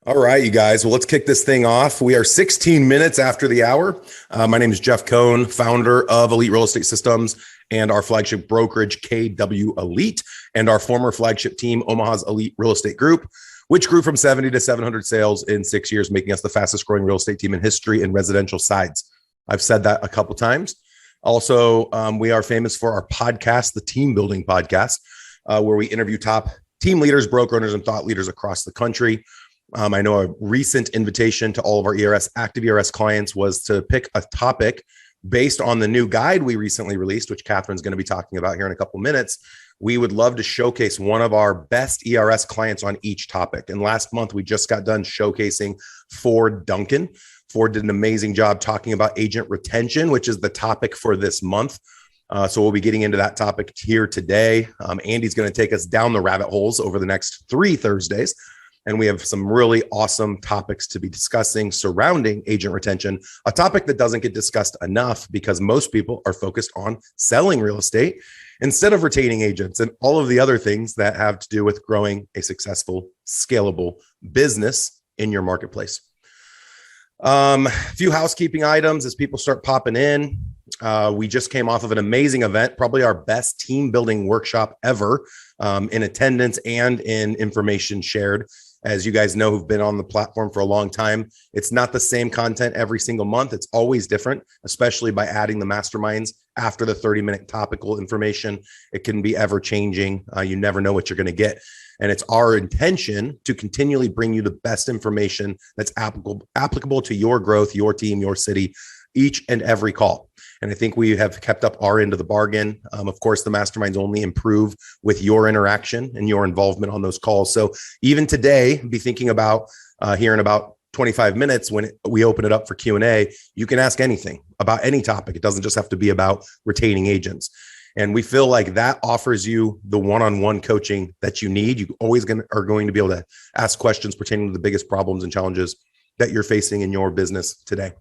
All right, you guys. Well, let's kick this thing off. We are 16 minutes after the hour. My name is Jeff Cohn, founder of Elite Real Estate Systems and our flagship brokerage, KW Elite, and our former flagship team, Omaha's Elite Real Estate Group, which grew from 70 to 700 sales in 6 years, making us the fastest growing real estate team in history in residential sides. I've said that a couple times. Also, we are famous for our podcast, the Team Building Podcast, where we interview top team leaders, broker owners, and thought leaders across the country. I know a recent invitation to all of our active ERS clients was to pick a topic based on the new guide we recently released, which Catherine's going to be talking about here in a couple minutes. We would love to showcase one of our best ERS clients on each topic. And last month, we just got done showcasing Ford Duncan. Ford did an amazing job talking about agent retention, which is the topic for this month. So we'll be getting into that topic here today. Andy's going to take us down the rabbit holes over the next 3 Thursdays. And we have some really awesome topics to be discussing surrounding agent retention, a topic that doesn't get discussed enough because most people are focused on selling real estate instead of retaining agents and all of the other things that have to do with growing a successful, scalable business in your marketplace. A few housekeeping items as people start popping in. We just came off of an amazing event, probably our best team building workshop ever, in attendance and in information shared. As you guys know, who've been on the platform for a long time, it's not the same content every single month. It's always different, especially by adding the masterminds after the 30-minute topical information. It can be ever changing. You never know what you're going to get. And it's our intention to continually bring you the best information that's applicable to your growth, your team, your city, each and every call. And I think we have kept up our end of the bargain. Of course, the masterminds only improve with your interaction and your involvement on those calls. So even today, be thinking about here in about 25 minutes when we open it up for Q&A, you can ask anything about any topic. It doesn't just have to be about retaining agents. And we feel like that offers you the one-on-one coaching that you need. You always are going to be able to ask questions pertaining to the biggest problems and challenges that you're facing in your business today.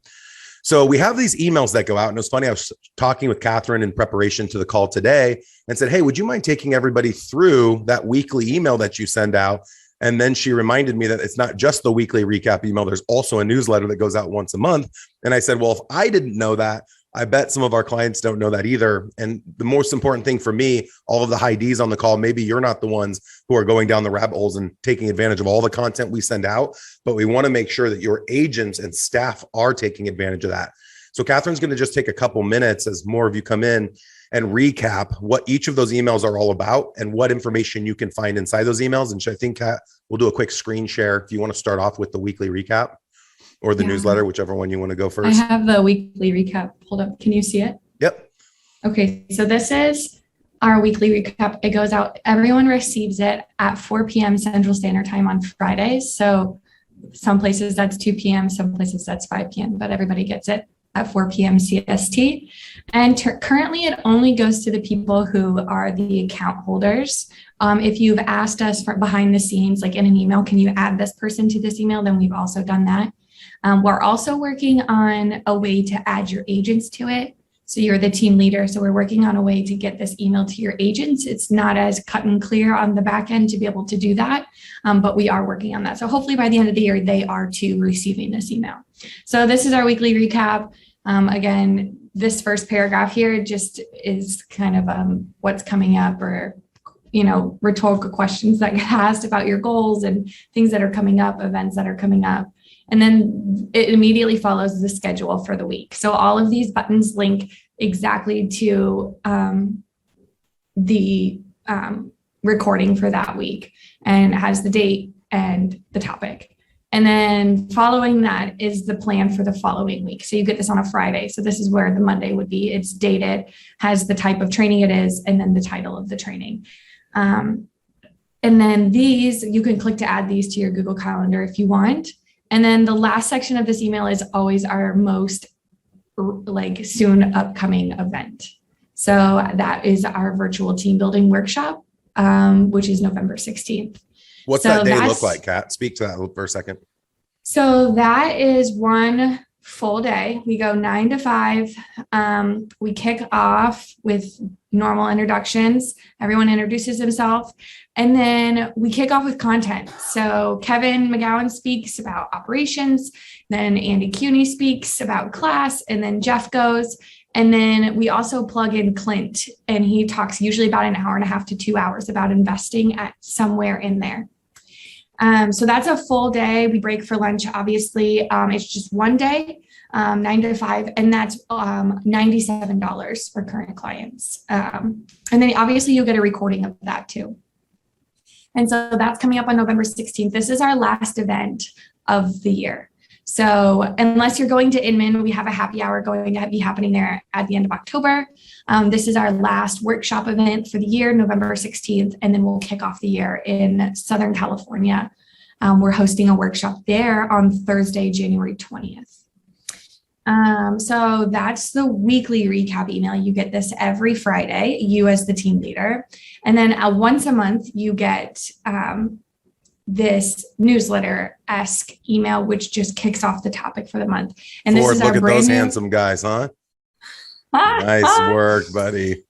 So we have these emails that go out. And it was funny, I was talking with Catherine in preparation to the call today and said, hey, would you mind taking everybody through that weekly email that you send out? And then she reminded me that it's not just the weekly recap email. There's also a newsletter that goes out once a month. And I said, well, if I didn't know that, I bet some of our clients don't know that either. And the most important thing for me, all of the high Ds on the call, maybe you're not the ones who are going down the rabbit holes and taking advantage of all the content we send out, but we want to make sure that your agents and staff are taking advantage of that. So Catherine's going to just take a couple minutes as more of you come in and recap what each of those emails are all about and what information you can find inside those emails. And I think, Kat, we'll do a quick screen share if you want to start off with the weekly recap. Or the newsletter, whichever one you want to go first. I have the weekly recap pulled up. Can you see it? Yep. Okay, so this is our weekly recap. It goes out, everyone receives it at 4 p.m. Central Standard Time on Fridays. So some places that's 2 p.m., some places that's 5 p.m., but everybody gets it at 4 p.m. CST. And currently it only goes to the people who are the account holders. If you've asked us for behind the scenes, like in an email, can you add this person to this email? Then we've also done that. We're also working on a way to add your agents to it. So you're the team leader. So we're working on a way to get this email to your agents. It's not as cut and clear on the back end to be able to do that, but we are working on that. So hopefully by the end of the year, they are too receiving this email. So this is our weekly recap. Again, this first paragraph here just is kind of what's coming up or rhetorical questions that get asked about your goals and things that are coming up, events that are coming up. And then it immediately follows the schedule for the week. So all of these buttons link exactly to the recording for that week and has the date and the topic. And then following that is the plan for the following week. So you get this on a Friday. So this is where the Monday would be. It's dated, has the type of training it is, and then the title of the training. And then these, you can click to add these to your Google Calendar if you want. And then the last section of this email is always our most soon upcoming event. So that is our virtual team building workshop, which is November 16th. What's that day look like, Kat? Speak to that for a second. So that is one full day. We go 9 to 5. We kick off with normal introductions. Everyone introduces himself. And then we kick off with content. So Kevin McGowan speaks about operations. Then Andy Cuny speaks about class. And then Jeff goes. And then we also plug in Clint. And he talks usually about an hour and a half to 2 hours about investing at somewhere in there. So that's a full day. We break for lunch, obviously. It's just one day, 9 to 5, and that's $97 for current clients. And then obviously you'll get a recording of that too. And so that's coming up on November 16th. This is our last event of the year. So unless you're going to Inman, we have a happy hour going to be happening there at the end of October. This is our last workshop event for the year, November 16th, and then we'll kick off the year in Southern California. We're hosting a workshop there on Thursday, January 20th. So that's the weekly recap email. You get this every Friday, you as the team leader. And then once a month, you get this newsletter-esque email, which just kicks off the topic for the month. And Ford, this is look our at brand those new handsome guys, huh? Nice work, buddy.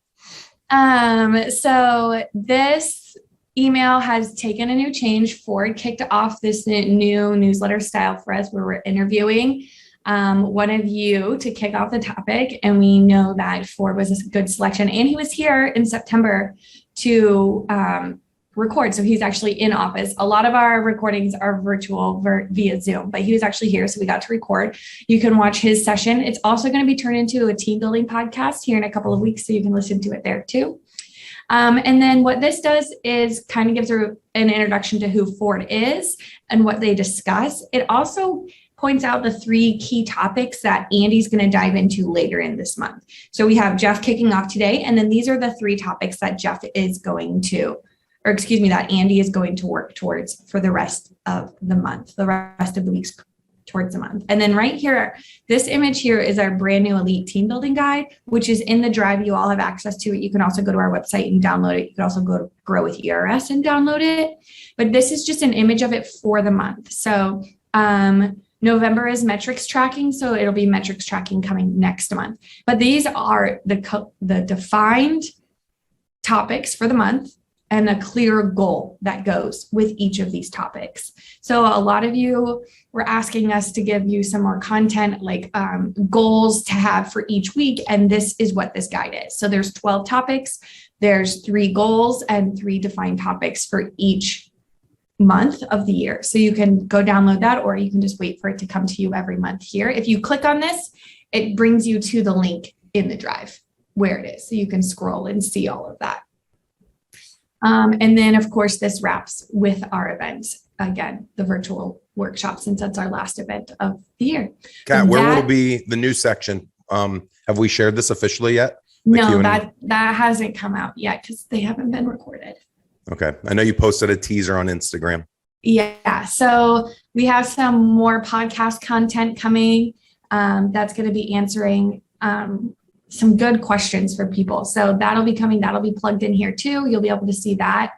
So this email has taken a new change. Ford kicked off this new newsletter style for us where we're interviewing one of you to kick off the topic. And we know that Ford was a good selection. And he was here in September to record. So he's actually in office. A lot of our recordings are virtual via Zoom, but he was actually here. So we got to record. You can watch his session. It's also going to be turned into a team building podcast here in a couple of weeks. So you can listen to it there too. And then what this does is kind of gives an introduction to who Ford is and what they discuss. It also points out the 3 key topics that Andy's going to dive into later in this month. So we have Jeff kicking off today. And then these are the 3 topics that that Andy is going to work towards for the rest of the month, the rest of the weeks towards the month. And then right here, this image here is our brand new Elite Team Building Guide, which is in the drive. You all have access to it. You can also go to our website and download it. You can also go to Grow with ERS and download it. But this is just an image of it for the month. So November is metrics tracking. So it'll be metrics tracking coming next month. But these are the defined topics for the month and a clear goal that goes with each of these topics. So a lot of you were asking us to give you some more content, like goals to have for each week. And this is what this guide is. So there's 12 topics. There's 3 goals and 3 defined topics for each month of the year. So you can go download that, or you can just wait for it to come to you every month here. If you click on this, it brings you to the link in the drive where it is. So you can scroll and see all of that. And then, of course, this wraps with our events. Again, the virtual workshop, since that's our last event of the year. Kat, where will be the new section? Have we shared this officially yet? No, that hasn't come out yet because they haven't been recorded. Okay. I know you posted a teaser on Instagram. Yeah. So we have some more podcast content coming that's going to be answering some good questions for people. So that'll be coming. That'll be plugged in here too. You'll be able to see that.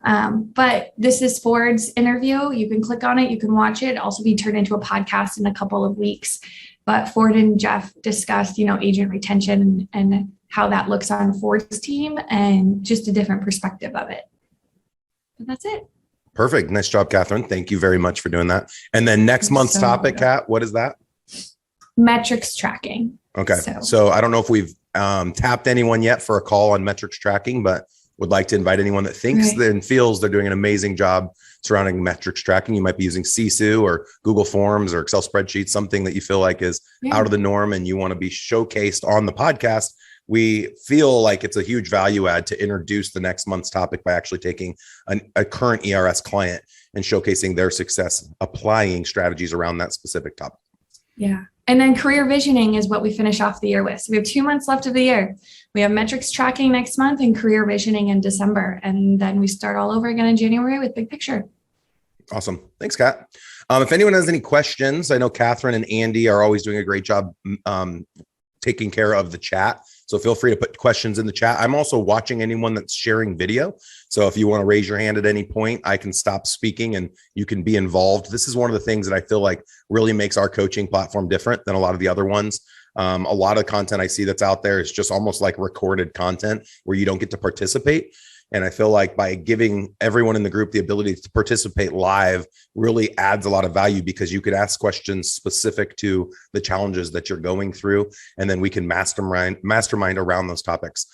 But this is Ford's interview. You can click on it. You can watch it. Also be turned into a podcast in a couple of weeks. But Ford and Jeff discussed, agent retention and how that looks on Ford's team and just a different perspective of it. But that's it. Perfect. Nice job, Catherine. Thank you very much for doing that. And then next month's topic, Kat, what is that? Metrics tracking. Okay. So I don't know if we've tapped anyone yet for a call on metrics tracking, but would like to invite anyone that thinks and feels they're doing an amazing job surrounding metrics tracking. You might be using CSU or Google Forms or Excel spreadsheets, something that you feel like is out of the norm and you want to be showcased on the podcast. We feel like it's a huge value add to introduce the next month's topic by actually taking a current ERS client and showcasing their success applying strategies around that specific topic. Yeah. And then career visioning is what we finish off the year with. So we have 2 months left of the year. We have metrics tracking next month and career visioning in December. And then we start all over again in January with big picture. Awesome. Thanks, Kat. If anyone has any questions, I know Catherine and Andy are always doing a great job taking care of the chat. So feel free to put questions in the chat. I'm also watching anyone that's sharing video. So if you want to raise your hand at any point, I can stop speaking and you can be involved. This is one of the things that I feel like really makes our coaching platform different than a lot of the other ones. A lot of content I see that's out there is just almost like recorded content where you don't get to participate. And I feel like by giving everyone in the group the ability to participate live really adds a lot of value, because you could ask questions specific to the challenges that you're going through, and then we can mastermind around those topics.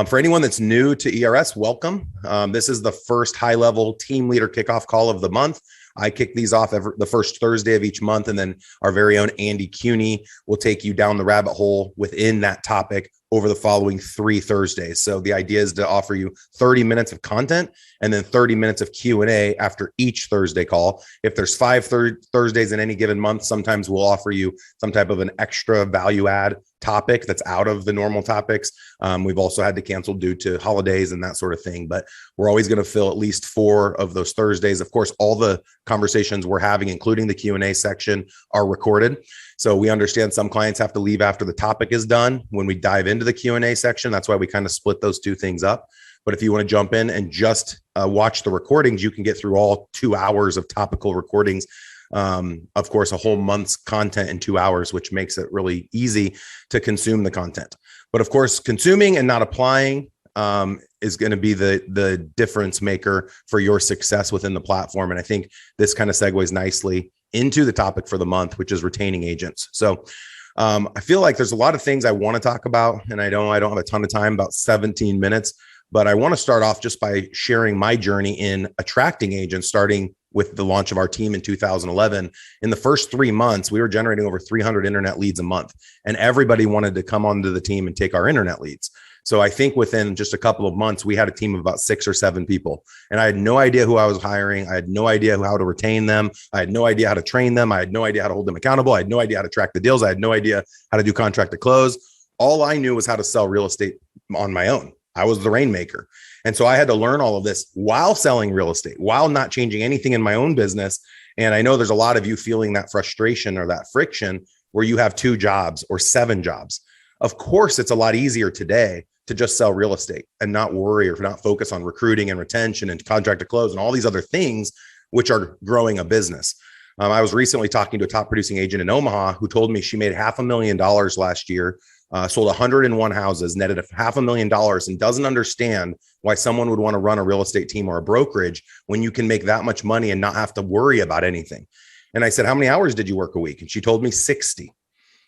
For anyone that's new to ERS, welcome. This is the first high-level team leader kickoff call of the month. I kick these off the first Thursday of each month, and then our very own Andy Cuny will take you down the rabbit hole within that topic over the following 3 Thursdays. So the idea is to offer you 30 minutes of content and then 30 minutes of Q&A after each Thursday call. If there's 5 Thursdays in any given month, sometimes we'll offer you some type of an extra value add topic that's out of the normal topics. We've also had to cancel due to holidays and that sort of thing, but we're always going to fill at least 4 of those Thursdays. Of course, all the conversations we're having, including the Q&A section, are recorded. So we understand some clients have to leave after the topic is done when we dive into the Q&A section. That's why we kind of split those 2 things up. But if you want to jump in and just watch the recordings, you can get through all 2 hours of topical recordings. Of course, a whole month's content in 2 hours, which makes it really easy to consume the content. But of course, consuming and not applying is going to be the difference maker for your success within the platform. And I think this kind of segues nicely into the topic for the month, which is retaining agents. So I feel like there's a lot of things I want to talk about, and I don't have a ton of time, about 17 minutes, but I want to start off just by sharing my journey in attracting agents, starting with the launch of our team in 2011. In the first 3 months, we were generating over 300 internet leads a month, and everybody wanted to come onto the team and take our internet leads. So I think within just a couple of months, we had a team of about 6 or 7 people, and I had no idea who I was hiring. I had no idea how to retain them. I had no idea how to train them. I had no idea how to hold them accountable. I had no idea how to track the deals. I had no idea how to do contract to close. All I knew was how to sell real estate on my own. I was the rainmaker. And so I had to learn all of this while selling real estate, while not changing anything in my own business. And I know there's a lot of you feeling that frustration or that friction where you have 2 jobs or 7 jobs. Of course, it's a lot easier today to just sell real estate and not worry or not focus on recruiting and retention and contract to close and all these other things, which are growing a business. I was recently talking to a top producing agent in Omaha who told me she made $500,000 last year, sold 101 houses, netted $500,000, and doesn't understand why someone would want to run a real estate team or a brokerage when you can make that much money and not have to worry about anything. And I said, how many hours did you work a week? And she told me 60.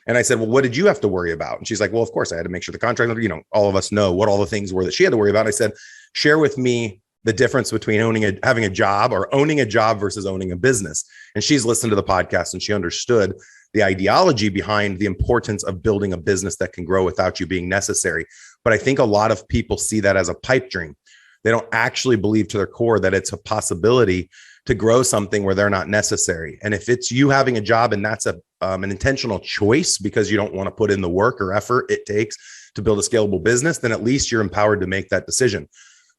And I said, well, what did you have to worry about? And she's like, well, of course I had to make sure the contract, all of us know what all the things were that she had to worry about. I said, share with me the difference between having a job or owning a job versus owning a business. And she's listened to the podcast and she understood the ideology behind the importance of building a business that can grow without you being necessary. But I think a lot of people see that as a pipe dream. They don't actually believe to their core that it's a possibility to grow something where they're not necessary. And if it's you having a job and that's an intentional choice because you don't want to put in the work or effort it takes to build a scalable business, then at least you're empowered to make that decision.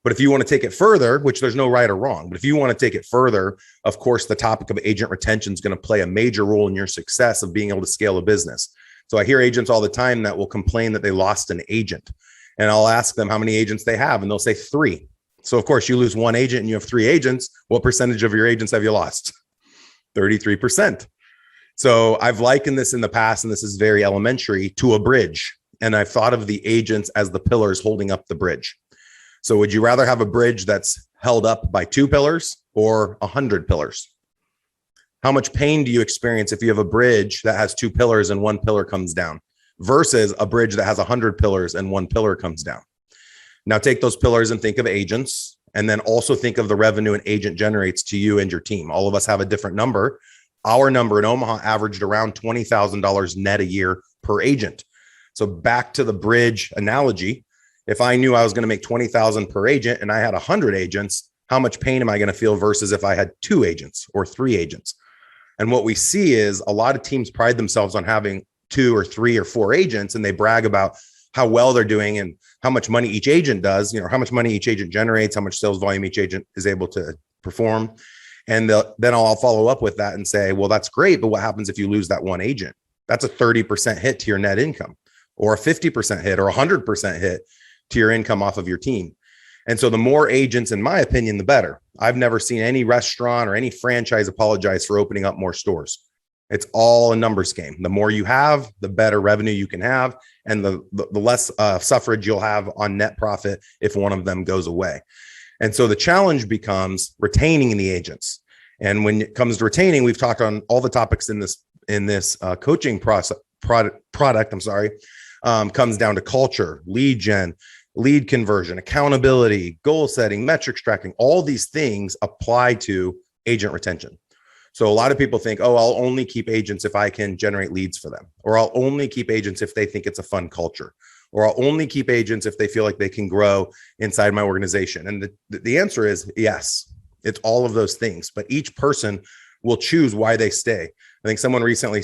But if you want to take it further, which there's no right or wrong, but if you want to take it further, of course, the topic of agent retention is going to play a major role in your success of being able to scale a business. So I hear agents all the time that will complain that they lost an agent, and I'll ask them how many agents they have, and they'll say 3. So of course you lose 1 agent and you have 3 agents. What percentage of your agents have you lost? 33%. So I've likened this in the past, and this is very elementary, to a bridge. And I've thought of the agents as the pillars holding up the bridge. So would you rather have a bridge that's held up by 2 pillars or 100 pillars? How much pain do you experience if you have a bridge that has 2 pillars and 1 pillar comes down versus a bridge that has 100 pillars and 1 pillar comes down? Now take those pillars and think of agents, and then also think of the revenue an agent generates to you and your team. All of us have a different number. Our number in Omaha averaged around $20,000 net a year per agent. So back to the bridge analogy, if I knew I was going to make $20,000 per agent and I had 100 agents, how much pain am I going to feel versus if I had 2 agents or 3 agents? And what we see is a lot of teams pride themselves on having 2 or 3 or 4 agents, and they brag about how well they're doing and how much money each agent does, how much money each agent generates, how much sales volume each agent is able to perform. And then I'll follow up with that and say, well, that's great, but what happens if you lose that 1 agent? That's a 30% hit to your net income. or a 50% hit or 100% hit to your income off of your team. And so the more agents, in my opinion, the better. I've never seen any restaurant or any franchise apologize for opening up more stores. It's all a numbers game. The more you have, the better revenue you can have, and the less suffrage you'll have on net profit if one of them goes away. And so the challenge becomes retaining the agents. And when it comes to retaining, we've talked on all the topics in this coaching product. Comes down to culture, lead gen, lead conversion, accountability, goal setting, metrics tracking. All these things apply to agent retention. So a lot of people think, oh, I'll only keep agents if I can generate leads for them, or I'll only keep agents if they think it's a fun culture, or I'll only keep agents if they feel like they can grow inside my organization. And the answer is yes, it's all of those things, but each person will choose why they stay. I think someone recently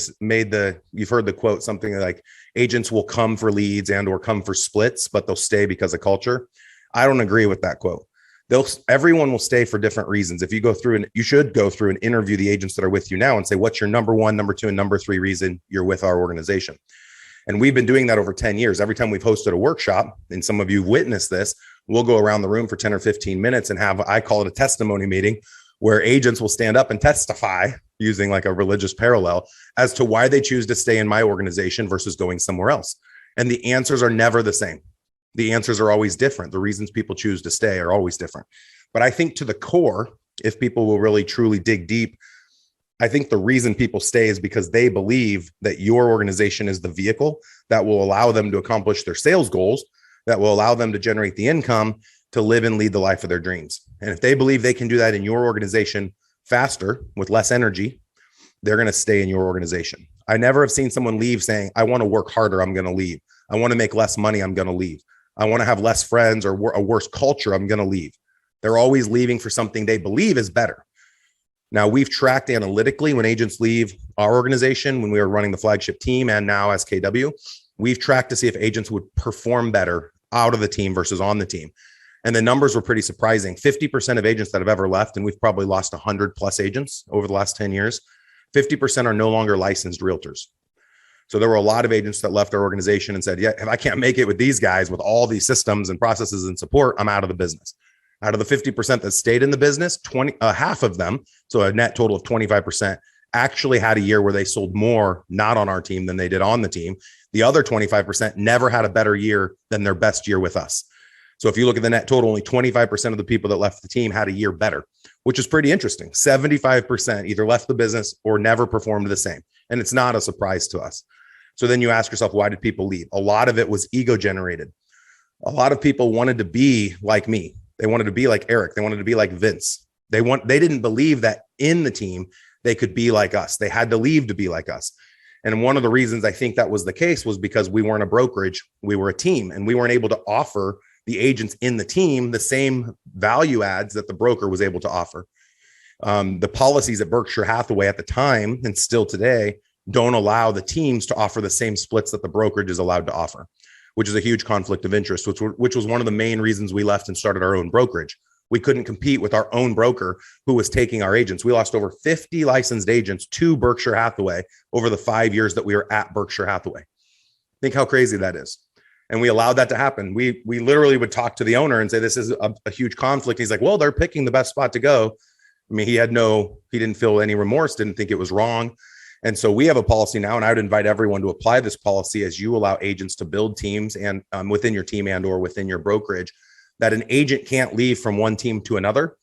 you've heard the quote, something like agents will come for leads and or come for splits, but they'll stay because of culture. I don't agree with that quote. Everyone will stay for different reasons. If you go through you should go through and interview the agents that are with you now and say, what's your number one, number two, and number three reason you're with our organization? And we've been doing that over 10 years. Every time we've hosted a workshop, and some of you witnessed this, we'll go around the room for 10 or 15 minutes and I call it a testimony meeting, where agents will stand up and testify using like a religious parallel as to why they choose to stay in my organization versus going somewhere else. And the answers are never the same. The answers are always different. The reasons people choose to stay are always different. But I think to the core, if people will really truly dig deep, I think the reason people stay is because they believe that your organization is the vehicle that will allow them to accomplish their sales goals, that will allow them to generate the income to live and lead the life of their dreams. And if they believe they can do that in your organization faster with less energy, they're going to stay in your organization. I never have seen someone leave saying, I want to work harder, I'm going to leave. I want to make less money, I'm going to leave. I want to have less friends or a worse culture, I'm going to leave. They're always leaving for something they believe is better. Now, we've tracked analytically when agents leave our organization, when we were running the flagship team and now as KW, we've tracked to see if agents would perform better out of the team versus on the team. And the numbers were pretty surprising. 50% of agents that have ever left, and we've probably lost 100 plus agents over the last 10 years, 50% are no longer licensed realtors. So there were a lot of agents that left our organization and said, yeah, if I can't make it with these guys, with all these systems and processes and support, I'm out of the business. Out of the 50% that stayed in the business, half of them, so a net total of 25%, actually had a year where they sold more not on our team than they did on the team. The other 25% never had a better year than their best year with us. So if you look at the net total, only 25% of the people that left the team had a year better, which is pretty interesting. 75% either left the business or never performed the same. And it's not a surprise to us. So then you ask yourself, why did people leave? A lot of it was ego generated. A lot of people wanted to be like me. They wanted to be like Eric. They wanted to be like Vince. They didn't believe that in the team, they could be like us. They had to leave to be like us. And one of the reasons I think that was the case was because we weren't a brokerage. We were a team, and we weren't able to offer the agents in the team the same value adds that the broker was able to offer. The policies at Berkshire Hathaway at the time, and still today, don't allow the teams to offer the same splits that the brokerage is allowed to offer, which is a huge conflict of interest, which was one of the main reasons we left and started our own brokerage. We couldn't compete with our own broker who was taking our agents. We lost over 50 licensed agents to Berkshire Hathaway over the 5 years that we were at Berkshire Hathaway. Think how crazy that is. And we allowed that to happen. We literally would talk to the owner and say, this is a huge conflict. He's like, well, they're picking the best spot to go. I mean, he didn't feel any remorse, didn't think it was wrong. And so we have a policy now, and I would invite everyone to apply this policy as you allow agents to build teams and within your team and or within your brokerage, that an agent can't leave from one team to another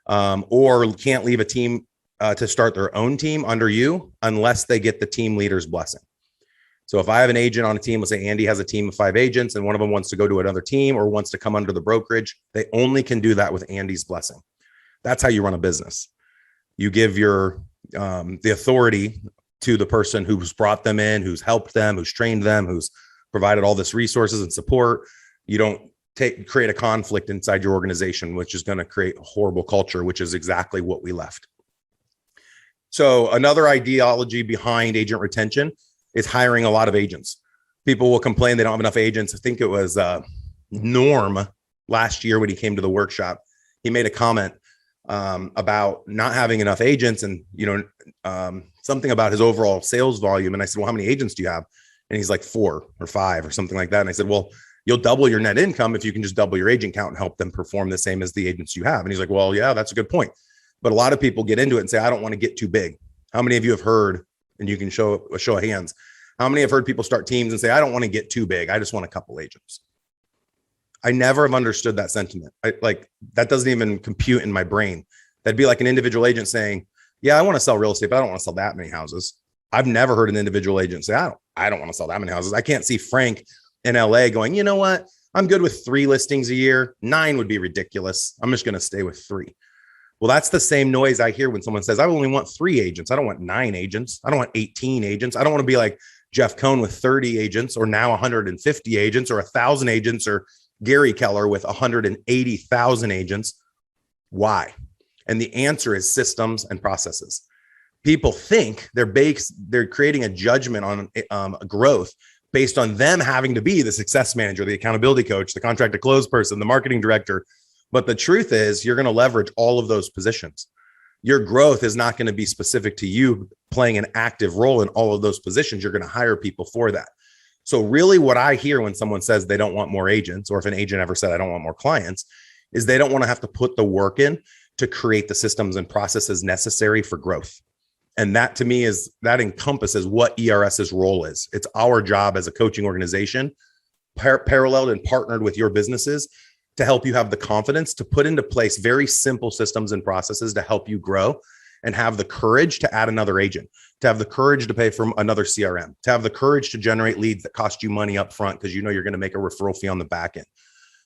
or can't leave a team to start their own team under you unless they get the team leader's blessing. So if I have an agent on a team, let's say Andy has a team of 5 agents and one of them wants to go to another team or wants to come under the brokerage, they only can do that with Andy's blessing. That's how you run a business. You give the authority to the person who's brought them in, who's helped them, who's trained them, who's provided all this resources and support. You don't create a conflict inside your organization, which is going to create a horrible culture, which is exactly what we left. So another ideology behind agent retention is hiring a lot of agents. People will complain they don't have enough agents. I think it was Norm last year when he came to the workshop. He made a comment about not having enough agents and, something about his overall sales volume. And I said, well, how many agents do you have? And he's like 4 or 5 or something like that. And I said, well, you'll double your net income if you can just double your agent count and help them perform the same as the agents you have. And he's like, well, yeah, that's a good point. But a lot of people get into it and say, I don't want to get too big. How many of you have heard, and you can show a show of hands, how many have heard people start teams and say, I don't want to get too big. I just want a couple agents. I never have understood that sentiment. That doesn't even compute in my brain. That'd be like an individual agent saying, yeah, I want to sell real estate, but I don't want to sell that many houses. I've never heard an individual agent say, I don't want to sell that many houses. I can't see Frank in LA going, you know what? I'm good with 3 listings a year. 9 would be ridiculous. I'm just going to stay with 3. Well, that's the same noise I hear when someone says, I only want 3 agents. I don't want 9 agents. I don't want 18 agents. I don't want to be like Jeff Cohn with 30 agents, or now 150 agents, or 1,000 agents, or Gary Keller with 180,000 agents. Why? And the answer is systems and processes. People think they're creating a judgment on growth based on them having to be the success manager, the accountability coach, the contract to close person, the marketing director. But the truth is, you're going to leverage all of those positions. Your growth is not going to be specific to you playing an active role in all of those positions. You're going to hire people for that. So really what I hear when someone says they don't want more agents, or if an agent ever said, I don't want more clients, is they don't want to have to put the work in to create the systems and processes necessary for growth. And that to me that encompasses what ERS's role is. It's our job as a coaching organization, paralleled and partnered with your businesses, to help you have the confidence to put into place very simple systems and processes to help you grow, and have the courage to add another agent, to have the courage to pay for another CRM, to have the courage to generate leads that cost you money up front because you know you're going to make a referral fee on the back end,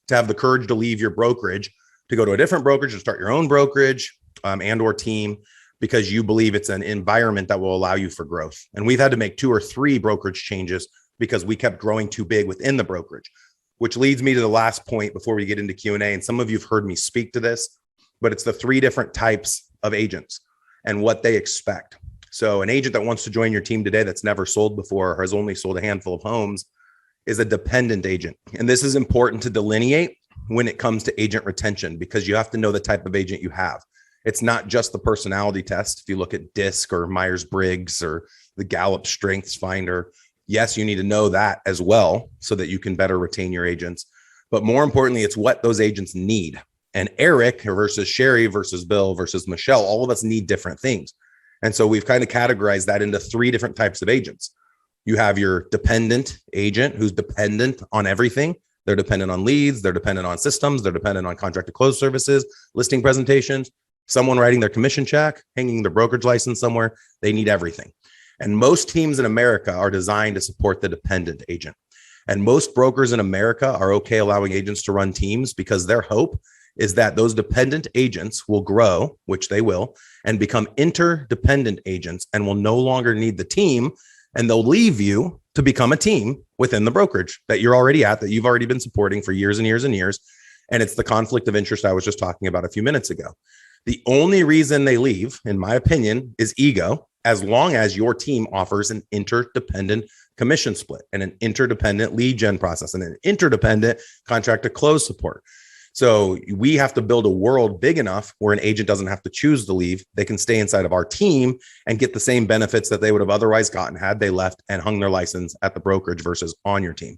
to have the courage to leave your brokerage, to go to a different brokerage and start your own brokerage and or team, because you believe it's an environment that will allow you for growth. And we've had to make 2 or 3 brokerage changes because we kept growing too big within the brokerage, which leads me to the last point before we get into Q&A. And some of you have heard me speak to this, but it's the 3 different types of agents and what they expect. So an agent that wants to join your team today that's never sold before, or has only sold a handful of homes, is a dependent agent. And this is important to delineate when it comes to agent retention, because you have to know the type of agent you have. It's not just the personality test. If you look at DISC or Myers-Briggs or the Gallup Strengths Finder, yes, you need to know that as well so that you can better retain your agents. But more importantly, it's what those agents need. And Eric versus Sherry versus Bill versus Michelle, all of us need different things. And so we've kind of categorized that into 3 different types of agents. You have your dependent agent who's dependent on everything. They're dependent on leads. They're dependent on systems. They're dependent on contract to close services, listing presentations, someone writing their commission check, hanging their brokerage license somewhere. They need everything. And most teams in America are designed to support the dependent agent. And most brokers in America are okay allowing agents to run teams because their hope is that those dependent agents will grow, which they will, and become interdependent agents and will no longer need the team. And they'll leave you to become a team within the brokerage that you're already at, that you've already been supporting for years and years and years. And it's the conflict of interest I was just talking about a few minutes ago. The only reason they leave, in my opinion, is ego, as long as your team offers an interdependent commission split and an interdependent lead gen process and an interdependent contract to close support. So we have to build a world big enough where an agent doesn't have to choose to leave. They can stay inside of our team and get the same benefits that they would have otherwise gotten had they left and hung their license at the brokerage versus on your team.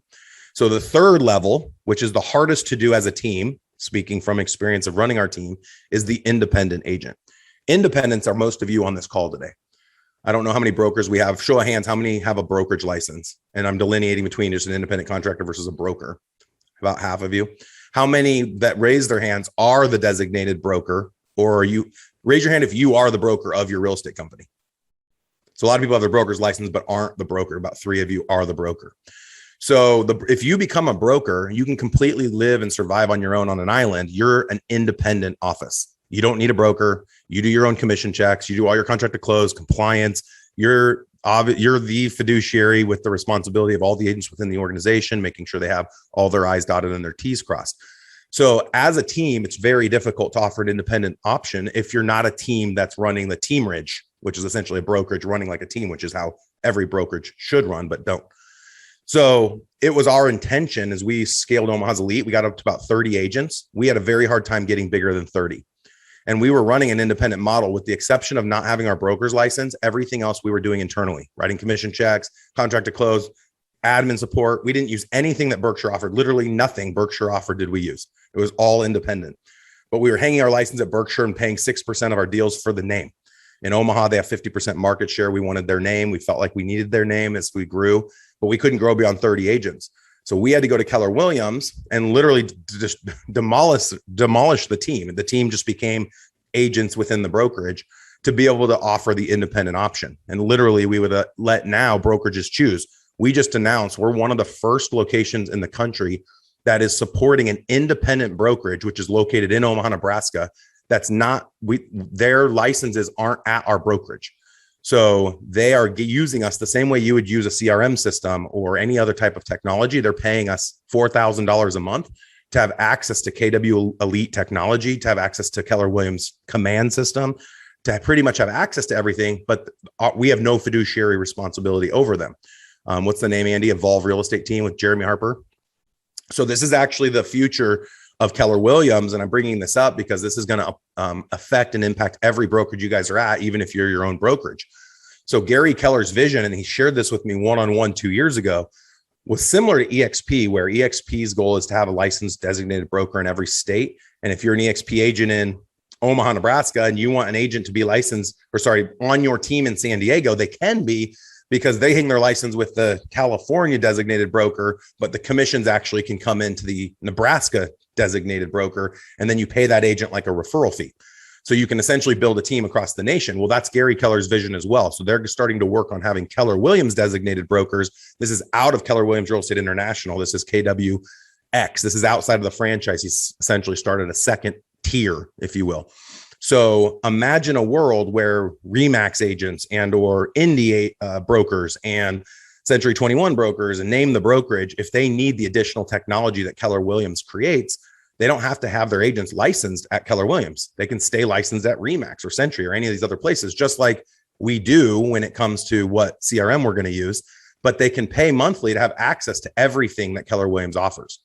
So the third level, which is the hardest to do as a team, speaking from experience of running our team, is the independent agent. Independents are most of you on this call today. I don't know how many brokers we have. Show of hands, how many have a brokerage license? And I'm delineating between just an independent contractor versus a broker. About half of you. How many that raise their hands are the designated broker, or are you? Raise your hand if you are the broker of your real estate company. So a lot of people have their broker's license, but aren't the broker. About 3 of you are the broker. So if you become a broker, you can completely live and survive on your own on an island. You're an independent office. You don't need a broker. You do your own commission checks. You do all your contract to close, compliance. You're the fiduciary with the responsibility of all the agents within the organization, making sure they have all their I's dotted and their T's crossed. So as a team, it's very difficult to offer an independent option if you're not a team that's running the teamridge, which is essentially a brokerage running like a team, which is how every brokerage should run, but don't. So it was our intention as we scaled Omaha's Elite, we got up to about 30 agents. We had a very hard time getting bigger than 30. And we were running an independent model with the exception of not having our broker's license. Everything else we were doing internally, writing commission checks, contract to close, admin support. We didn't use anything that Berkshire offered. Literally nothing Berkshire offered did we use. It was all independent. But we were hanging our license at Berkshire and paying 6% of our deals for the name. In Omaha, they have 50% market share. We wanted their name. We felt like we needed their name as we grew, but we couldn't grow beyond 30 agents. So we had to go to Keller Williams and literally just demolish the team. And the team just became agents within the brokerage to be able to offer the independent option. And literally we would let now brokerages choose. We just announced we're one of the first locations in the country that is supporting an independent brokerage, which is located in Omaha, Nebraska. That's not, their licenses aren't at our brokerage. So they are using us the same way you would use a CRM system or any other type of technology. They're paying us $4,000 a month to have access to KW Elite technology, to have access to Keller Williams command system, to pretty much have access to everything, but we have no fiduciary responsibility over them. What's the name, Andy? Evolve Real Estate Team with Jeremy Harper. So this is actually the future of Keller Williams. And I'm bringing this up because this is going to affect and impact every brokerage you guys are at, even if you're your own brokerage. So Gary Keller's vision, and he shared this with me one-on-one 2 years ago, was similar to EXP, where EXP's goal is to have a licensed designated broker in every state. And if you're an EXP agent in Omaha, Nebraska, and you want an agent to be licensed, on your team in San Diego, they can be, because they hang their license with the California designated broker, but the commissions actually can come into the Nebraska designated broker, and then you pay that agent like a referral fee. So you can essentially build a team across the nation. Well, that's Gary Keller's vision as well. So they're starting to work on having Keller Williams designated brokers. This is out of Keller Williams Real Estate International. This is KWX. This is outside of the franchise. He's essentially started a second tier, if you will. So imagine a world where Remax agents and or Indy brokers and Century 21 brokers, and name the brokerage, if they need the additional technology that Keller Williams creates, they don't have to have their agents licensed at Keller Williams. They can stay licensed at Remax or Century or any of these other places, just like we do when it comes to what CRM we're going to use, but they can pay monthly to have access to everything that Keller Williams offers.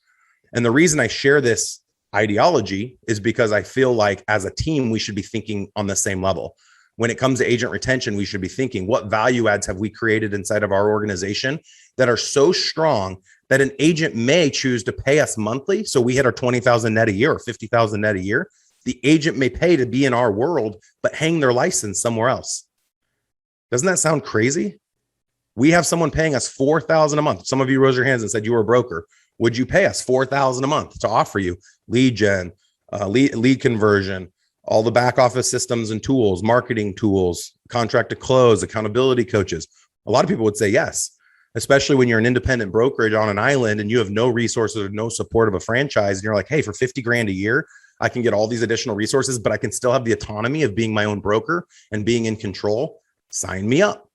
And the reason I share this ideology is because I feel like as a team, we should be thinking on the same level. When it comes to agent retention, we should be thinking, what value adds have we created inside of our organization that are so strong that an agent may choose to pay us monthly? So we hit our 20,000 net a year or 50,000 net a year. The agent may pay to be in our world, but hang their license somewhere else. Doesn't that sound crazy? We have someone paying us $4,000 a month. Some of you rose your hands and said you were a broker. Would you pay us $4,000 a month to offer you lead gen, lead conversion, all the back office systems and tools, marketing tools, contract to close, accountability coaches? A lot of people would say yes, especially when you're an independent brokerage on an island and you have no resources or no support of a franchise. And you're like, hey, for 50 grand a year, I can get all these additional resources, but I can still have the autonomy of being my own broker and being in control. Sign me up.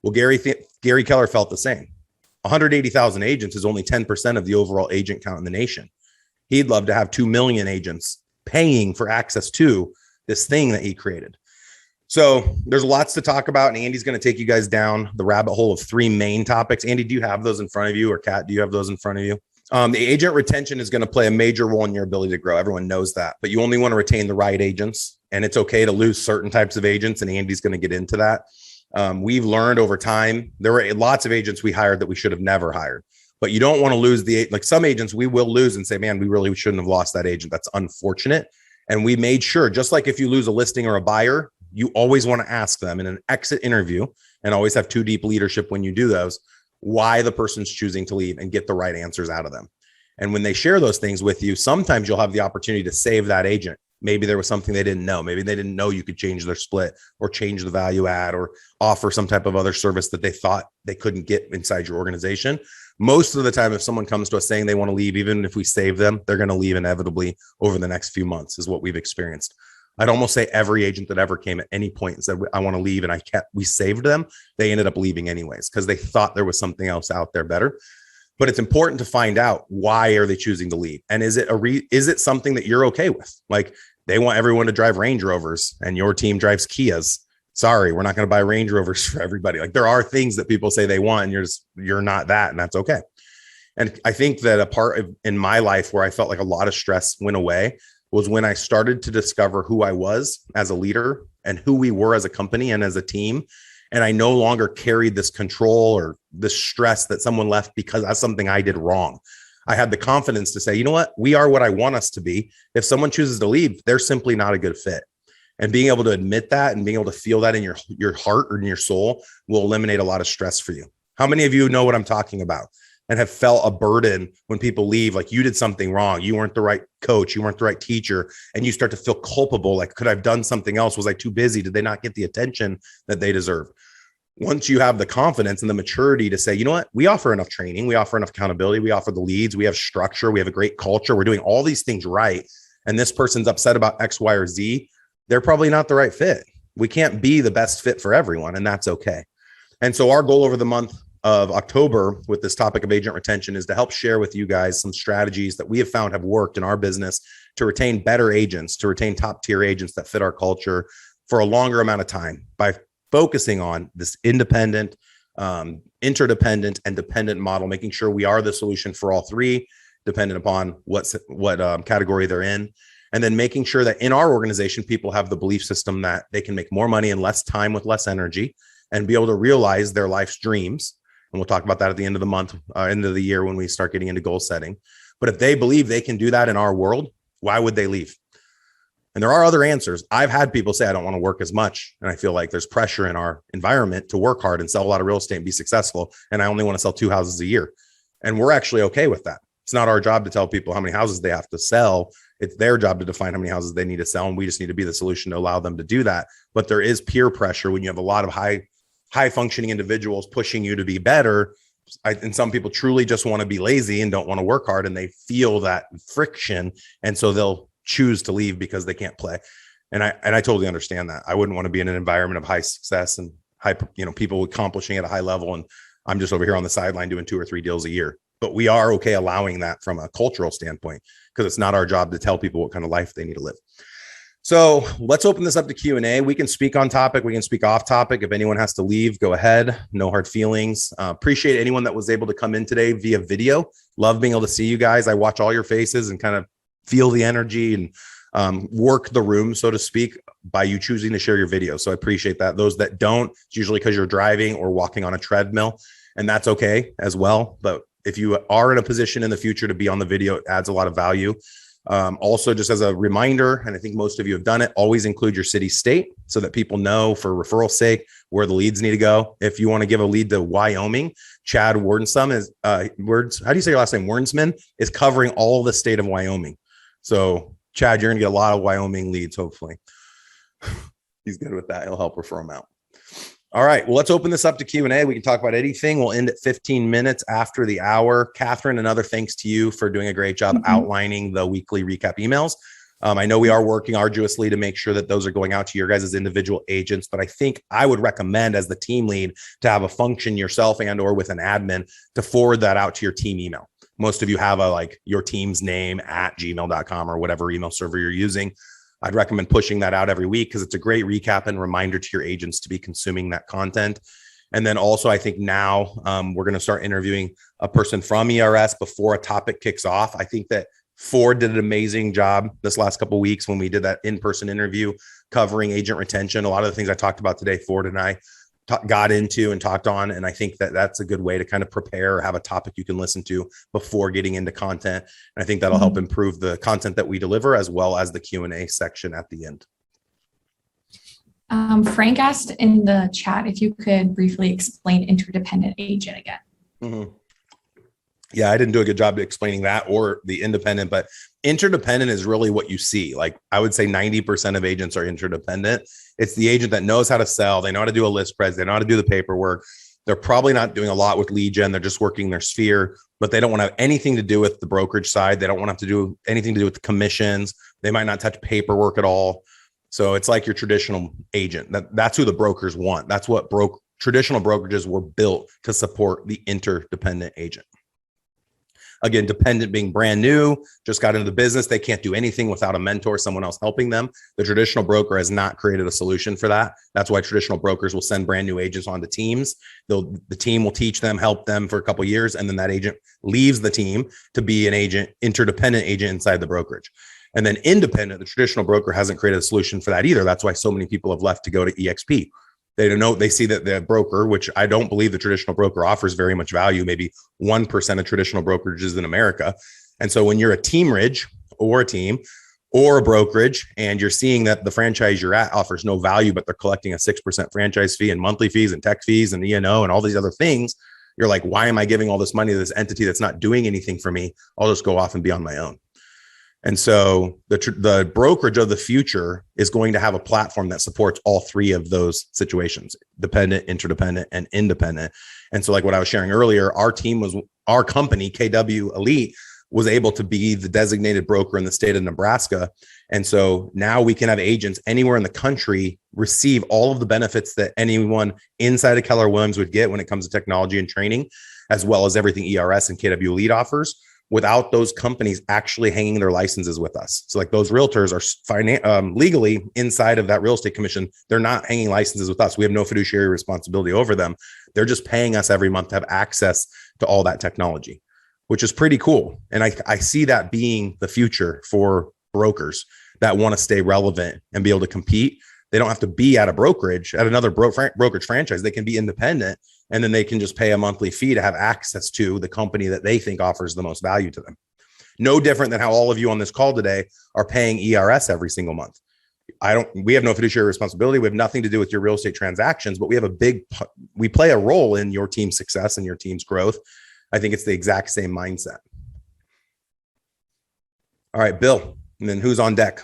Well, Gary Keller felt the same. 180,000 agents is only 10% of the overall agent count in the nation. He'd love to have 2 million agents paying for access to this thing that he created. So there's lots to talk about, and Andy's going to take you guys down the rabbit hole of 3 main topics. Andy, do you have those in front of you, or Kat, do you have those in front of you? The agent retention is going to play a major role in your ability to grow. Everyone knows that, but you only want to retain the right agents, and it's okay to lose certain types of agents, and Andy's going to get into that. We've learned over time, there were lots of agents we hired that we should have never hired, but you don't want to lose like some agents we will lose and say, man, we really shouldn't have lost that agent. That's unfortunate. And we made sure, just like if you lose a listing or a buyer, you always want to ask them in an exit interview, and always have 2 deep leadership when you do those, why the person's choosing to leave, and get the right answers out of them. And when they share those things with you, sometimes you'll have the opportunity to save that agent. Maybe there was something they didn't know. Maybe they didn't know you could change their split or change the value add or offer some type of other service that they thought they couldn't get inside your organization. Most of the time, if someone comes to us saying they want to leave, even if we save them, they're going to leave inevitably over the next few months, is what we've experienced. I'd almost say every agent that ever came at any point and said, I want to leave, and we saved them, they ended up leaving anyways, because they thought there was something else out there better. But it's important to find out, why are they choosing to leave? And is it something that you're okay with? Like, they want everyone to drive Range Rovers and your team drives Kias. Sorry, we're not going to buy Range Rovers for everybody. Like, there are things that people say they want, and you're not that, and that's okay. And I think that a part of in my life where I felt like a lot of stress went away was when I started to discover who I was as a leader and who we were as a company and as a team. And I no longer carried this control or this stress that someone left because that's something I did wrong. I had the confidence to say, you know what? We are what I want us to be. If someone chooses to leave, they're simply not a good fit. And being able to admit that and being able to feel that in your heart or in your soul will eliminate a lot of stress for you. How many of you know what I'm talking about and have felt a burden when people leave? Like, you did something wrong. You weren't the right coach. You weren't the right teacher. And you start to feel culpable. Like, could I have done something else? Was I too busy? Did they not get the attention that they deserve? Once you have the confidence and the maturity to say, you know what, we offer enough training, we offer enough accountability, we offer the leads, we have structure, we have a great culture, we're doing all these things right. And this person's upset about X, Y, or Z. They're probably not the right fit. We can't be the best fit for everyone, and that's okay. And so our goal over the month of October with this topic of agent retention is to help share with you guys some strategies that we have found have worked in our business to retain better agents, to retain top tier agents that fit our culture for a longer amount of time by focusing on this independent, interdependent, and dependent model, making sure we are the solution for all three, dependent upon what category they're in. And then making sure that in our organization, people have the belief system that they can make more money in less time with less energy and be able to realize their life's dreams. And we'll talk about that at the end of the month, end of the year when we start getting into goal setting. But if they believe they can do that in our world, why would they leave? And there are other answers. I've had people say, I don't want to work as much. And I feel like there's pressure in our environment to work hard and sell a lot of real estate and be successful. And I only want to sell 2 houses a year. And we're actually okay with that. It's not our job to tell people how many houses they have to sell. It's their job to define how many houses they need to sell. And we just need to be the solution to allow them to do that. But there is peer pressure when you have a lot of high functioning individuals pushing you to be better. And some people truly just want to be lazy and don't want to work hard, and they feel that friction. And so they'll choose to leave because they can't play. And I totally understand that. I wouldn't want to be in an environment of high success and people accomplishing at a high level. And I'm just over here on the sideline doing 2 or 3 deals a year. But we are okay allowing that from a cultural standpoint, because it's not our job to tell people what kind of life they need to live. So let's open this up to Q&A. We can speak on topic. We can speak off topic. If anyone has to leave, go ahead. No hard feelings. Appreciate anyone that was able to come in today via video. Love being able to see you guys. I watch all your faces and kind of feel the energy and work the room, so to speak, by you choosing to share your video. So I appreciate that. Those that don't, it's usually because you're driving or walking on a treadmill, and that's okay as well. But if you are in a position in the future to be on the video, it adds a lot of value. Also, just as a reminder, and I think most of you have done it, always include your city, state, so that people know for referral sake where the leads need to go. If you want to give a lead to Wyoming, Chad Wordsum is how do you say your last name? Wordsman is covering all the state of Wyoming. So Chad, you're going to get a lot of Wyoming leads, hopefully. He's good with that. He'll help refer them out. All right. Well, let's open this up to Q&A. We can talk about anything. We'll end at 15 minutes after the hour. Catherine, another thanks to you for doing a great job outlining the weekly recap emails. I know we are working arduously to make sure that those are going out to your guys as individual agents, but I think I would recommend as the team lead to have a function yourself and or with an admin to forward that out to your team email. Most of you have your team's name at gmail.com or whatever email server you're using. I'd recommend pushing that out every week because it's a great recap and reminder to your agents to be consuming that content. And then also, I think now we're going to start interviewing a person from ERS before a topic kicks off. I think that Ford did an amazing job this last couple of weeks when we did that in-person interview covering agent retention. A lot of the things I talked about today, Ford and I got into and talked on. And I think that that's a good way to kind of prepare or have a topic you can listen to before getting into content. And I think that'll help improve the content that we deliver as well as the Q&A section at the end. Frank asked in the chat if you could briefly explain interdependent agent again. Mm-hmm. Yeah, I didn't do a good job explaining that or the independent, but interdependent is really what you see. Like I would say 90% of agents are interdependent. It's the agent that knows how to sell. They know how to do a list press. They know how to do the paperwork. They're probably not doing a lot with lead gen. They're just working their sphere, but they don't want to have anything to do with the brokerage side. They don't want to have to do anything to do with the commissions. They might not touch paperwork at all. So it's like your traditional agent. That's who the brokers want. That's what traditional brokerages were built to support the interdependent agent. Again, dependent being brand new, just got into the business. They can't do anything without a mentor, someone else helping them. The traditional broker has not created a solution for that. That's why traditional brokers will send brand new agents onto teams. The team will teach them, help them for a couple of years, and then that agent leaves the team to be an agent, interdependent agent inside the brokerage. And then independent, the traditional broker hasn't created a solution for that either. That's why so many people have left to go to EXP. They don't know. They see that the broker, which I don't believe the traditional broker offers very much value, maybe 1% of traditional brokerages in America. And so when you're a teamridge or a team or a brokerage, and you're seeing that the franchise you're at offers no value, but they're collecting a 6% franchise fee and monthly fees and tech fees and E&O and all these other things, you're like, why am I giving all this money to this entity that's not doing anything for me? I'll just go off and be on my own. And so the brokerage of the future is going to have a platform that supports all three of those situations: dependent, interdependent, and independent. And so like what I was sharing earlier, our company, KW Elite, was able to be the designated broker in the state of Nebraska. And so now we can have agents anywhere in the country receive all of the benefits that anyone inside of Keller Williams would get when it comes to technology and training, as well as everything ERS and KW Elite offers, without those companies actually hanging their licenses with us. So like those realtors are legally inside of that real estate commission. They're not hanging licenses with us. We have no fiduciary responsibility over them. They're just paying us every month to have access to all that technology, which is pretty cool. And I see that being the future for brokers that want to stay relevant and be able to compete. They don't have to be at a brokerage, at another brokerage franchise. They can be independent, and then they can just pay a monthly fee to have access to the company that they think offers the most value to them. No different than how all of you on this call today are paying ERS every single month. We have no fiduciary responsibility. We have nothing to do with your real estate transactions, but we play a role in your team's success and your team's growth. I think it's the exact same mindset. All right, Bill, and then who's on deck?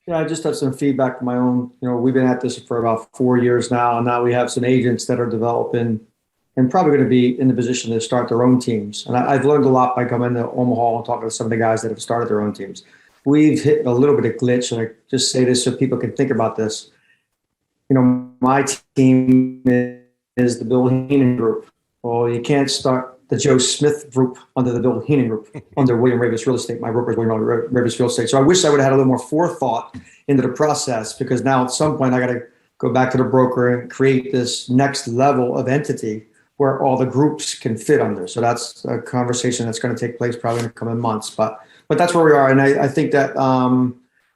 Yeah, I just have some feedback from my own. We've been at this for about 4 years now, and now we have some agents that are developing and probably going to be in the position to start their own teams. And I've learned a lot by coming to Omaha and talking to some of the guys that have started their own teams. We've hit a little bit of glitch, and I just say this so people can think about this. My team is the Bill Heenan group. Well, you can't start the Joe Smith group under the Bill Heenan group, under William Ravis Real Estate. My broker is William Ravis Real Estate. So I wish I would have had a little more forethought into the process, because now at some point I got to go back to the broker and create this next level of entity where all the groups can fit under. So that's a conversation that's going to take place probably in the coming months. But that's where we are. And I think that,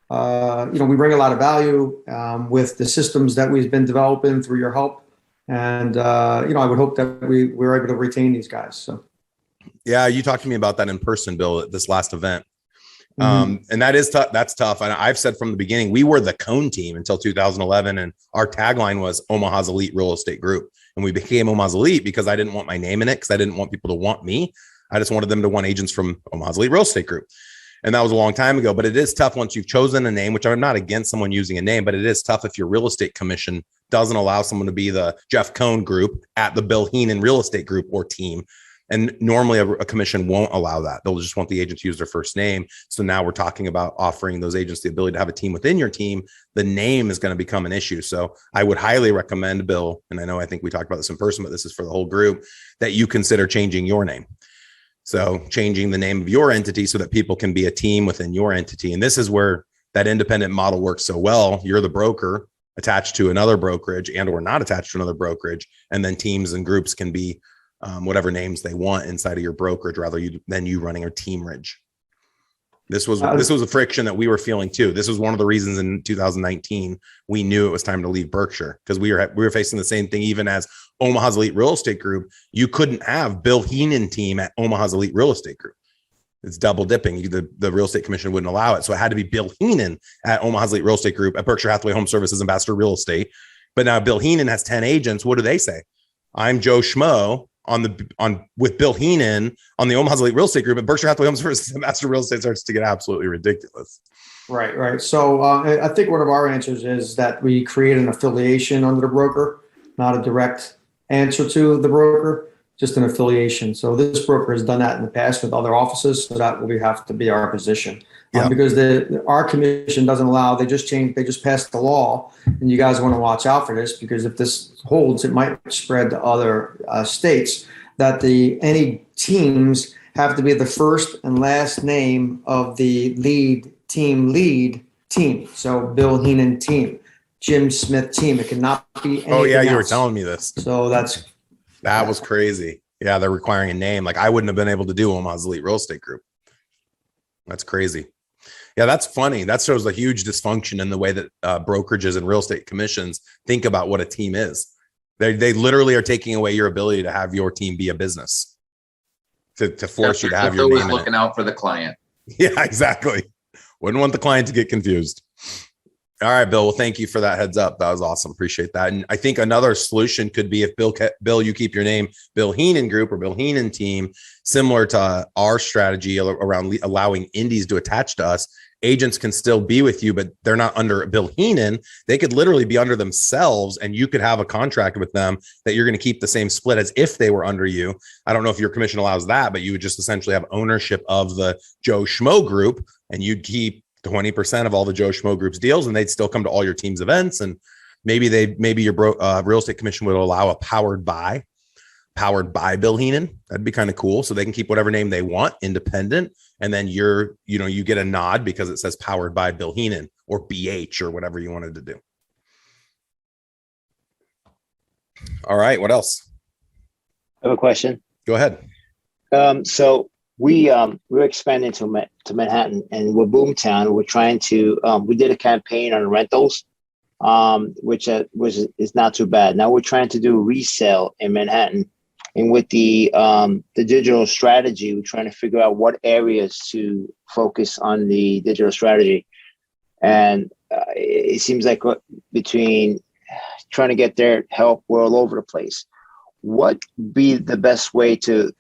we bring a lot of value with the systems that we've been developing through your help. And, I would hope that we're able to retain these guys. So, yeah, you talked to me about that in person, Bill, at this last event. And that is tough. That's tough. And I've said from the beginning, we were the Cone team until 2011. And our tagline was Omaha's Elite Real Estate Group. And we became Omaha's Elite because I didn't want my name in it, because I didn't want people to want me. I just wanted them to want agents from Omaha's Elite Real Estate Group. And that was a long time ago, but it is tough once you've chosen a name, which I'm not against someone using a name, but it is tough if your real estate commission doesn't allow someone to be the Jeff Cone group at the Bill Heenan Real Estate Group or team. And normally a commission won't allow that. They'll just want the agent to use their first name. So now we're talking about offering those agents the ability to have a team within your team. The name is going to become an issue. So I would highly recommend, Bill, and I think we talked about this in person, but this is for the whole group, that you consider changing your name. So changing the name of your entity so that people can be a team within your entity. And this is where that independent model works so well. You're the broker attached to another brokerage and or not attached to another brokerage. And then teams and groups can be whatever names they want inside of your brokerage rather than you running a teamridge. This was a friction that we were feeling too. This was one of the reasons in 2019 we knew it was time to leave Berkshire, because we were facing the same thing. Even as Omaha's Elite Real Estate Group, you couldn't have Bill Heenan team at Omaha's Elite Real Estate Group. It's double dipping. The real estate commission wouldn't allow it, so it had to be Bill Heenan at Omaha's Elite Real Estate Group at Berkshire Hathaway Home Services Ambassador Real Estate. But now Bill Heenan has 10 agents. What do they say? I'm Joe Schmo with Bill Heenan on the Omaha's Elite Real Estate Group, and Berkshire Hathaway Home Services Ambassador Real Estate starts to get absolutely ridiculous. Right. So I think one of our answers is that we create an affiliation under the broker, not a direct answer to the broker, just an affiliation. So this broker has done that in the past with other offices, so that will have to be our position. Yeah. Because our commission doesn't allow, they just passed the law, and you guys want to watch out for this, because if this holds, it might spread to other states, that any teams have to be the first and last name of the lead team. So Bill Heenan team, Jim Smith team. It cannot be anything Oh yeah, you else. were telling me this. So that was crazy. Yeah, they're requiring a name. Like I wouldn't have been able to do Omaha's Elite Real Estate Group. That's crazy. Yeah, that's funny. That shows a huge dysfunction in the way that brokerages and real estate commissions think about what a team is. They literally are taking away your ability to have your team be a business, to force you to have your always name in looking it. out for the client. Yeah, exactly. Wouldn't want the client to get confused. All right, Bill. Well, thank you for that heads up. That was awesome. Appreciate that. And I think another solution could be if Bill, you keep your name Bill Heenan Group or Bill Heenan Team, similar to our strategy around allowing indies to attach to us. Agents can still be with you, but they're not under Bill Heenan. They could literally be under themselves, and you could have a contract with them that you're going to keep the same split as if they were under you. I don't know if your commission allows that, but you would just essentially have ownership of the Joe Schmo Group, and you'd keep 20% of all the Joe Schmo Group's deals, and they'd still come to all your team's events. And maybe your real estate commission would allow a powered by Bill Heenan. That'd be kind of cool. So they can keep whatever name they want, independent. And then you get a nod because it says powered by Bill Heenan or BH or whatever you wanted to do. All right. What else? I have a question. Go ahead. So we're expanding to Manhattan, and we're Boomtown. We're trying to we did a campaign on rentals, which is not too bad. Now we're trying to do resale in Manhattan, and with the digital strategy, we're trying to figure out what areas to focus on the digital strategy. And it seems like between trying to get their help, we're all over the place. What be the best way to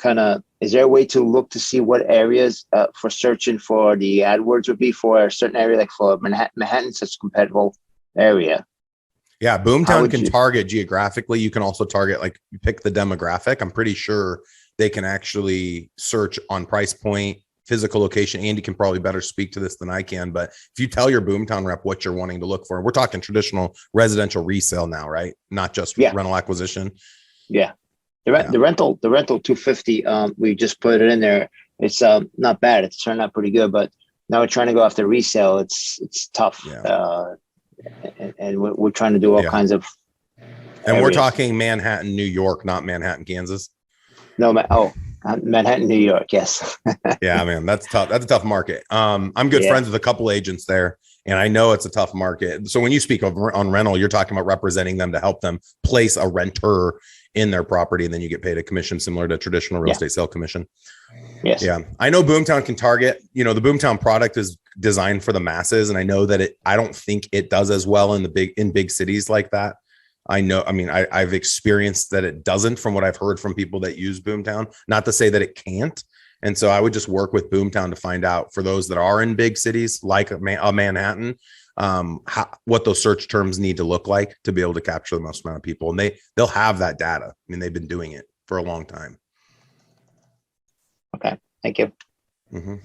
is there a way to look to see what areas for searching for the AdWords would be for a certain area, like for Manhattan, such a competitive area? Yeah, Boomtown can target geographically. You can also target, like, you pick the demographic. I'm pretty sure they can actually search on price point, physical location. Andy can probably better speak to this than I can, but if you tell your Boomtown rep what you're wanting to look for, we're talking traditional residential resale now, right? Not just rental acquisition. Yeah. The rental 250, we just put it in there. It's not bad. It's turned out pretty good, but now we're trying to go after resale. It's tough. Yeah. And we're trying to do all kinds of And we're talking Manhattan, New York, not Manhattan, Kansas. No, Manhattan, New York. Yes. Yeah, man, that's tough. That's a tough market. I'm good friends with a couple agents there, and I know it's a tough market. So when you speak on rental, you're talking about representing them to help them place a renter in their property, and then you get paid a commission similar to traditional real estate sale commission. Yes. Yeah. I know Boomtown can target, the Boomtown product is designed for the masses. And I know that I don't think it does as well in big cities like that. I've experienced that it doesn't, from what I've heard from people that use Boomtown, not to say that it can't. And so I would just work with Boomtown to find out, for those that are in big cities like a Manhattan, what those search terms need to look like to be able to capture the most amount of people. And they'll have that data. They've been doing it for a long time. Okay. Thank you. Mm-hmm.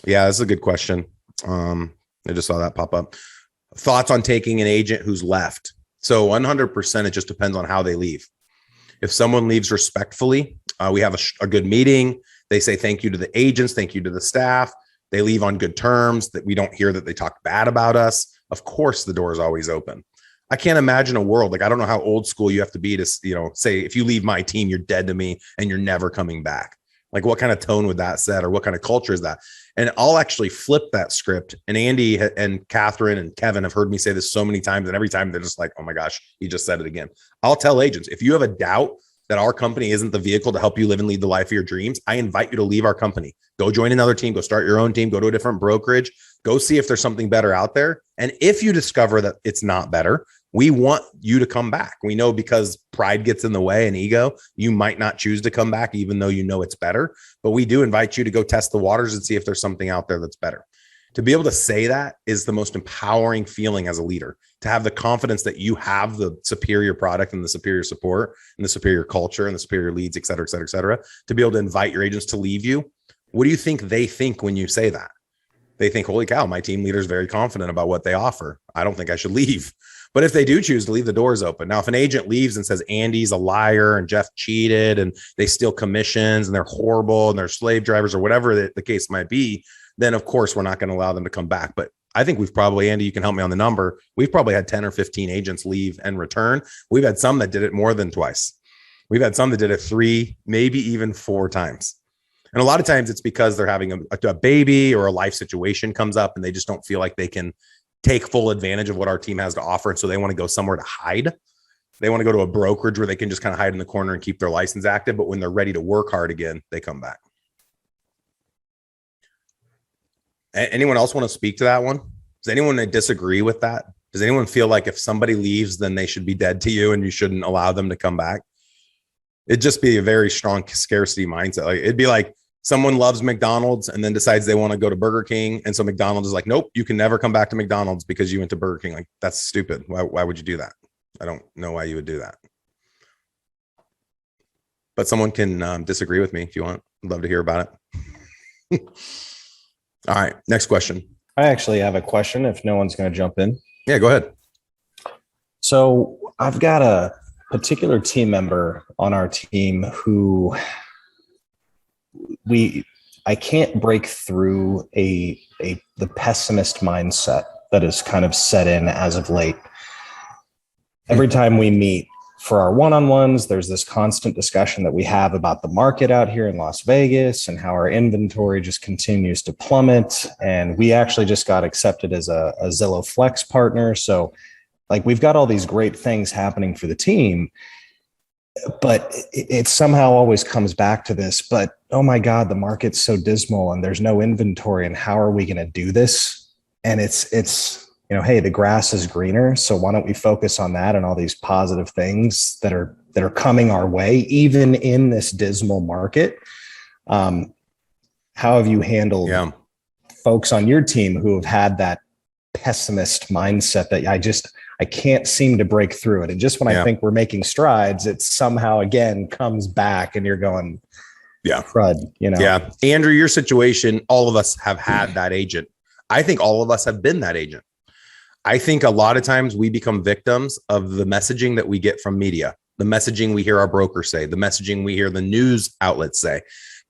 Yeah, that's a good question. I just saw that pop up. Thoughts on taking an agent who's left? So 100%, it just depends on how they leave. If someone leaves respectfully, we have a good meeting. They say thank you to the agents, thank you to the staff. They leave on good terms, that we don't hear that they talk bad about us. Of course, the door is always open. I can't imagine a world, like, I don't know how old school you have to be to, say, if you leave my team, you're dead to me and you're never coming back. Like, what kind of tone would that set, or what kind of culture is that? And I'll actually flip that script. And Andy and Catherine and Kevin have heard me say this so many times, and every time they're just like, oh my gosh, you just said it again. I'll tell agents, if you have a doubt that our company isn't the vehicle to help you live and lead the life of your dreams, I invite you to leave our company. Go join another team, go start your own team, go to a different brokerage, go see if there's something better out there. And if you discover that it's not better, we want you to come back. We know, because pride gets in the way and ego, you might not choose to come back, even though you know it's better. But we do invite you to go test the waters and see if there's something out there that's better. To be able to say that is the most empowering feeling as a leader, to have the confidence that you have the superior product and the superior support and the superior culture and the superior leads, et cetera, et cetera, et cetera, to be able to invite your agents to leave you. What do you think they think when you say that? They think, holy cow, my team leader is very confident about what they offer. I don't think I should leave. But if they do choose to leave, the doors open. Now, if an agent leaves and says Andy's a liar and Jeff cheated and they steal commissions and they're horrible and they're slave drivers or whatever the case might be, then of course we're not going to allow them to come back. But I think we've probably, Andy, you can help me on the number, we've probably had 10 or 15 agents leave and return. We've had some that did it more than twice. We've had some that did it 3, maybe even 4 times. And a lot of times it's because they're having a baby or a life situation comes up and they just don't feel like they can take full advantage of what our team has to offer. And so they want to go somewhere to hide. They want to go to a brokerage where they can just kind of hide in the corner and keep their license active. But when they're ready to work hard again, they come back. Anyone else want to speak to that one? Does anyone disagree with that? Does anyone feel like if somebody leaves, then they should be dead to you and you shouldn't allow them to come back? It'd just be a very strong scarcity mindset. Like it'd be like someone loves McDonald's and then decides they want to go to Burger King. And so McDonald's is like, nope, you can never come back to McDonald's because you went to Burger King. Like that's stupid. Why would you do that? I don't know why you would do that. But someone can disagree with me if you want. I'd love to hear about it. All right, next question. I actually have a question if no one's going to jump in. Yeah, go ahead. So I've got a particular team member on our team who I can't break through the pessimist mindset that is kind of set in as of late. Every time we meet for our one-on-ones, there's this constant discussion that we have about the market out here in Las Vegas and how our inventory just continues to plummet. And we actually just got accepted as a Zillow Flex partner. So like we've got all these great things happening for the team, but it somehow always comes back to this, but oh my God, the market's so dismal and there's no inventory and how are we going to do this? And it's, you know, hey, the grass is greener. So why don't we focus on that and all these positive things that are coming our way, even in this dismal market? How have you handled folks on your team who have had that pessimist mindset that I can't seem to break through it? And just when I think we're making strides, it somehow again comes back and you're going, crud, you know? Yeah. Andrew, your situation, all of us have had that agent. I think all of us have been that agent. I think a lot of times we become victims of the messaging that we get from media, the messaging we hear our brokers say, the messaging we hear the news outlets say.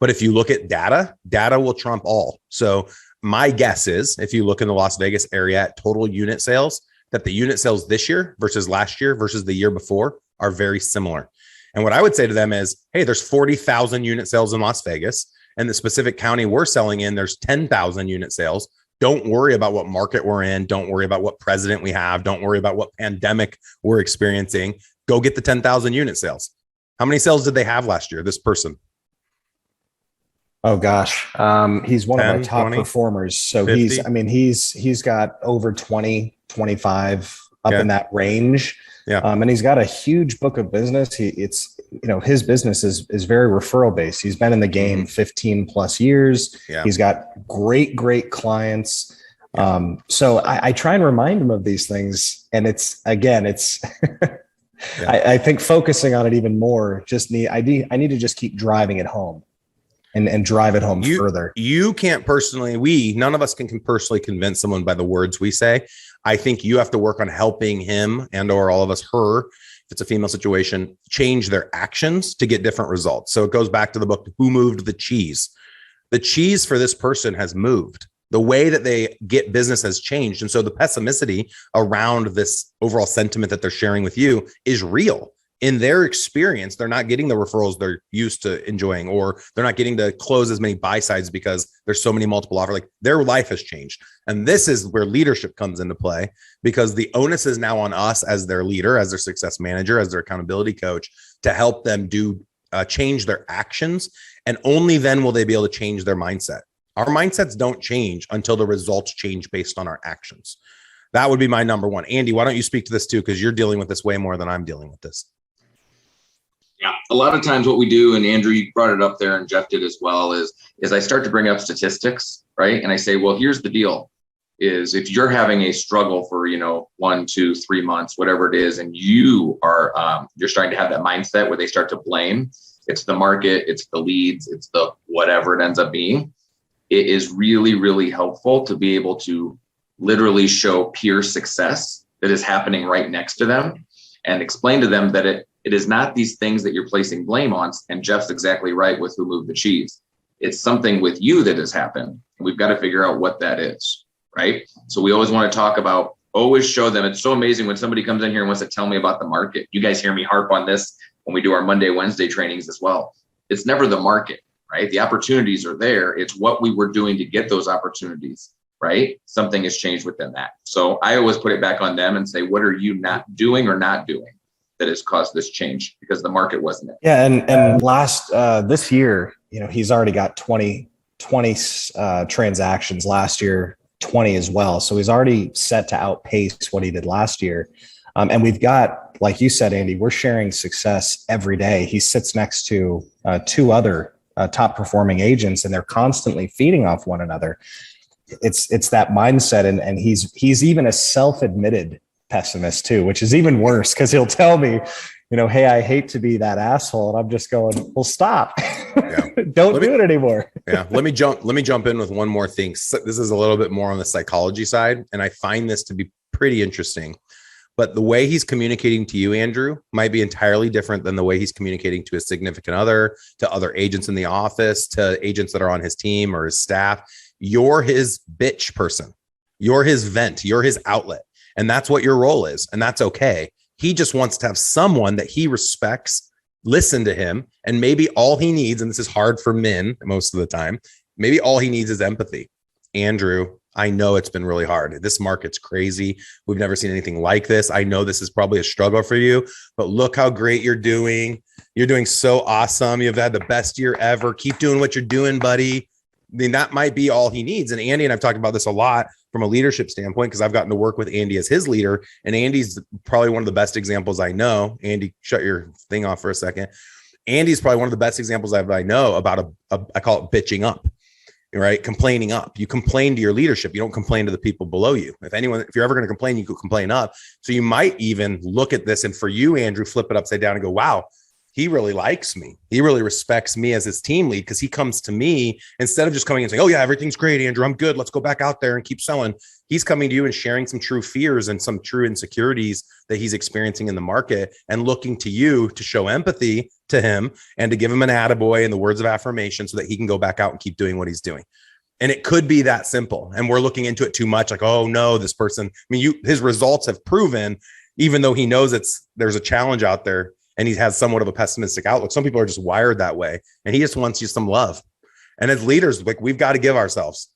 But if you look at data will trump all. So my guess is if you look in the Las Vegas area at total unit sales, that the unit sales this year versus last year versus the year before are very similar. And what I would say to them is, hey, there's 40,000 unit sales in Las Vegas, and the specific county we're selling in, there's 10,000 unit sales. Don't worry about what market we're in. Don't worry about what president we have. Don't worry about what pandemic we're experiencing. Go get the 10,000 unit sales. How many sales did they have last year, this person? Oh gosh. He's one 10, of our top 20, performers. So 50? he's got over 20, 25 up in that range. Yeah. And he's got a huge book of business. His business is very referral based. He's been in the game 15 plus years. Yeah. He's got great clients. So I try and remind him of these things. And I think focusing on it even more, I need to just keep driving it home and drive it home further. You can't personally, none of us can personally convince someone by the words we say. I think you have to work on helping him or all of us, her, if it's a female situation, change their actions to get different results. So it goes back to the book, Who Moved the Cheese? The cheese for this person has moved. The way that they get business has changed. And so the pessimistic around this overall sentiment that they're sharing with you is real. In their experience, they're not getting the referrals they're used to enjoying, or they're not getting to close as many buy sides because there's so many multiple offers. Like their life has changed. And this is where leadership comes into play, because the onus is now on us as their leader, as their success manager, as their accountability coach, to help them change their actions. And only then will they be able to change their mindset. Our mindsets don't change until the results change based on our actions. That would be my number one. Andy, why don't you speak to this too? Because you're dealing with this way more than I'm dealing with this. Yeah, a lot of times what we do, and Andrew, you brought it up there and Jeff did as well, is I start to bring up statistics, right? And I say, well, here's the deal, is if you're having a struggle for, 1, 2, 3 months, whatever it is, and you are, you're starting to have that mindset where they start to blame, it's the market, it's the leads, it's the whatever it ends up being. It is really, really helpful to be able to literally show peer success that is happening right next to them and explain to them that it is not these things that you're placing blame on. And Jeff's exactly right with Who Moved the Cheese. It's something with you that has happened. And we've got to figure out what that is, right? So we always want to talk about, always show them. It's so amazing when somebody comes in here and wants to tell me about the market. You guys hear me harp on this when we do our Monday, Wednesday trainings as well. It's never the market, right? The opportunities are there. It's what we were doing to get those opportunities, right? Something has changed within that. So I always put it back on them and say, what are you not doing or not doing that has caused this change? Because the market wasn't it. Yeah. And last, this year, he's already got 20 transactions. Last year, 20 as well. So he's already set to outpace what he did last year. And we've got, like you said, Andy, we're sharing success every day. He sits next to two other top performing agents, and they're constantly feeding off one another. It's that mindset. And he's even a self-admitted pessimist too, which is even worse, because he'll tell me, hey, I hate to be that asshole. And I'm just going, well, stop. Yeah. Don't do it anymore. Yeah. Let me jump in with one more thing. So this is a little bit more on the psychology side, and I find this to be pretty interesting. But the way he's communicating to you, Andrew, might be entirely different than the way he's communicating to his significant other, to other agents in the office, to agents that are on his team or his staff. You're his bitch person. You're his vent. You're his outlet. And that's what your role is. And that's okay. He just wants to have someone that he respects, listen to him. And maybe all he needs, and this is hard for men most of the time, maybe all he needs is empathy. Andrew, I know it's been really hard. This market's crazy. We've never seen anything like this. I know this is probably a struggle for you, but look how great you're doing. You're doing so awesome. You've had the best year ever. Keep doing what you're doing, buddy. I mean, that might be all he needs. And Andy and I've talked about this a lot from a leadership standpoint, because I've gotten to work with Andy as his leader. And Andy's probably one of the best examples I know. Andy, shut your thing off for a second. Andy's probably one of the best examples I know about I call it bitching up. Right? Complaining up. You complain to your leadership. You don't complain to the people below you. If you're ever going to complain, you could complain up. So you might even look at this, and for you, Andrew, flip it upside down and go, wow, he really likes me. He really respects me as his team lead, because he comes to me instead of just coming and saying, oh yeah, everything's great, Andrew, I'm good. Let's go back out there and keep selling. He's coming to you and sharing some true fears and some true insecurities that he's experiencing in the market, and looking to you to show empathy to him and to give him an attaboy and the words of affirmation so that he can go back out and keep doing what he's doing. And it could be that simple. And we're looking into it too much. Like, oh no, this person, his results have proven, even though he knows there's a challenge out there and he has somewhat of a pessimistic outlook. Some people are just wired that way, and he just wants you some love. And as leaders, like, we've got to give ourselves.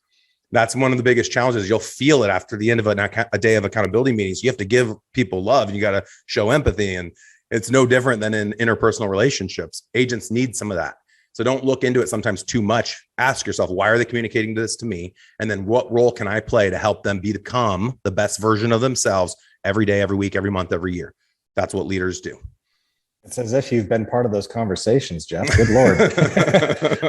That's one of the biggest challenges. You'll feel it after the end of a day of accountability meetings. You have to give people love, and you got to show empathy. And it's no different than in interpersonal relationships. Agents need some of that. So don't look into it sometimes too much. Ask yourself, why are they communicating this to me? And then what role can I play to help them become the best version of themselves every day, every week, every month, every year? That's what leaders do. It's as if you've been part of those conversations, Jeff. Good Lord.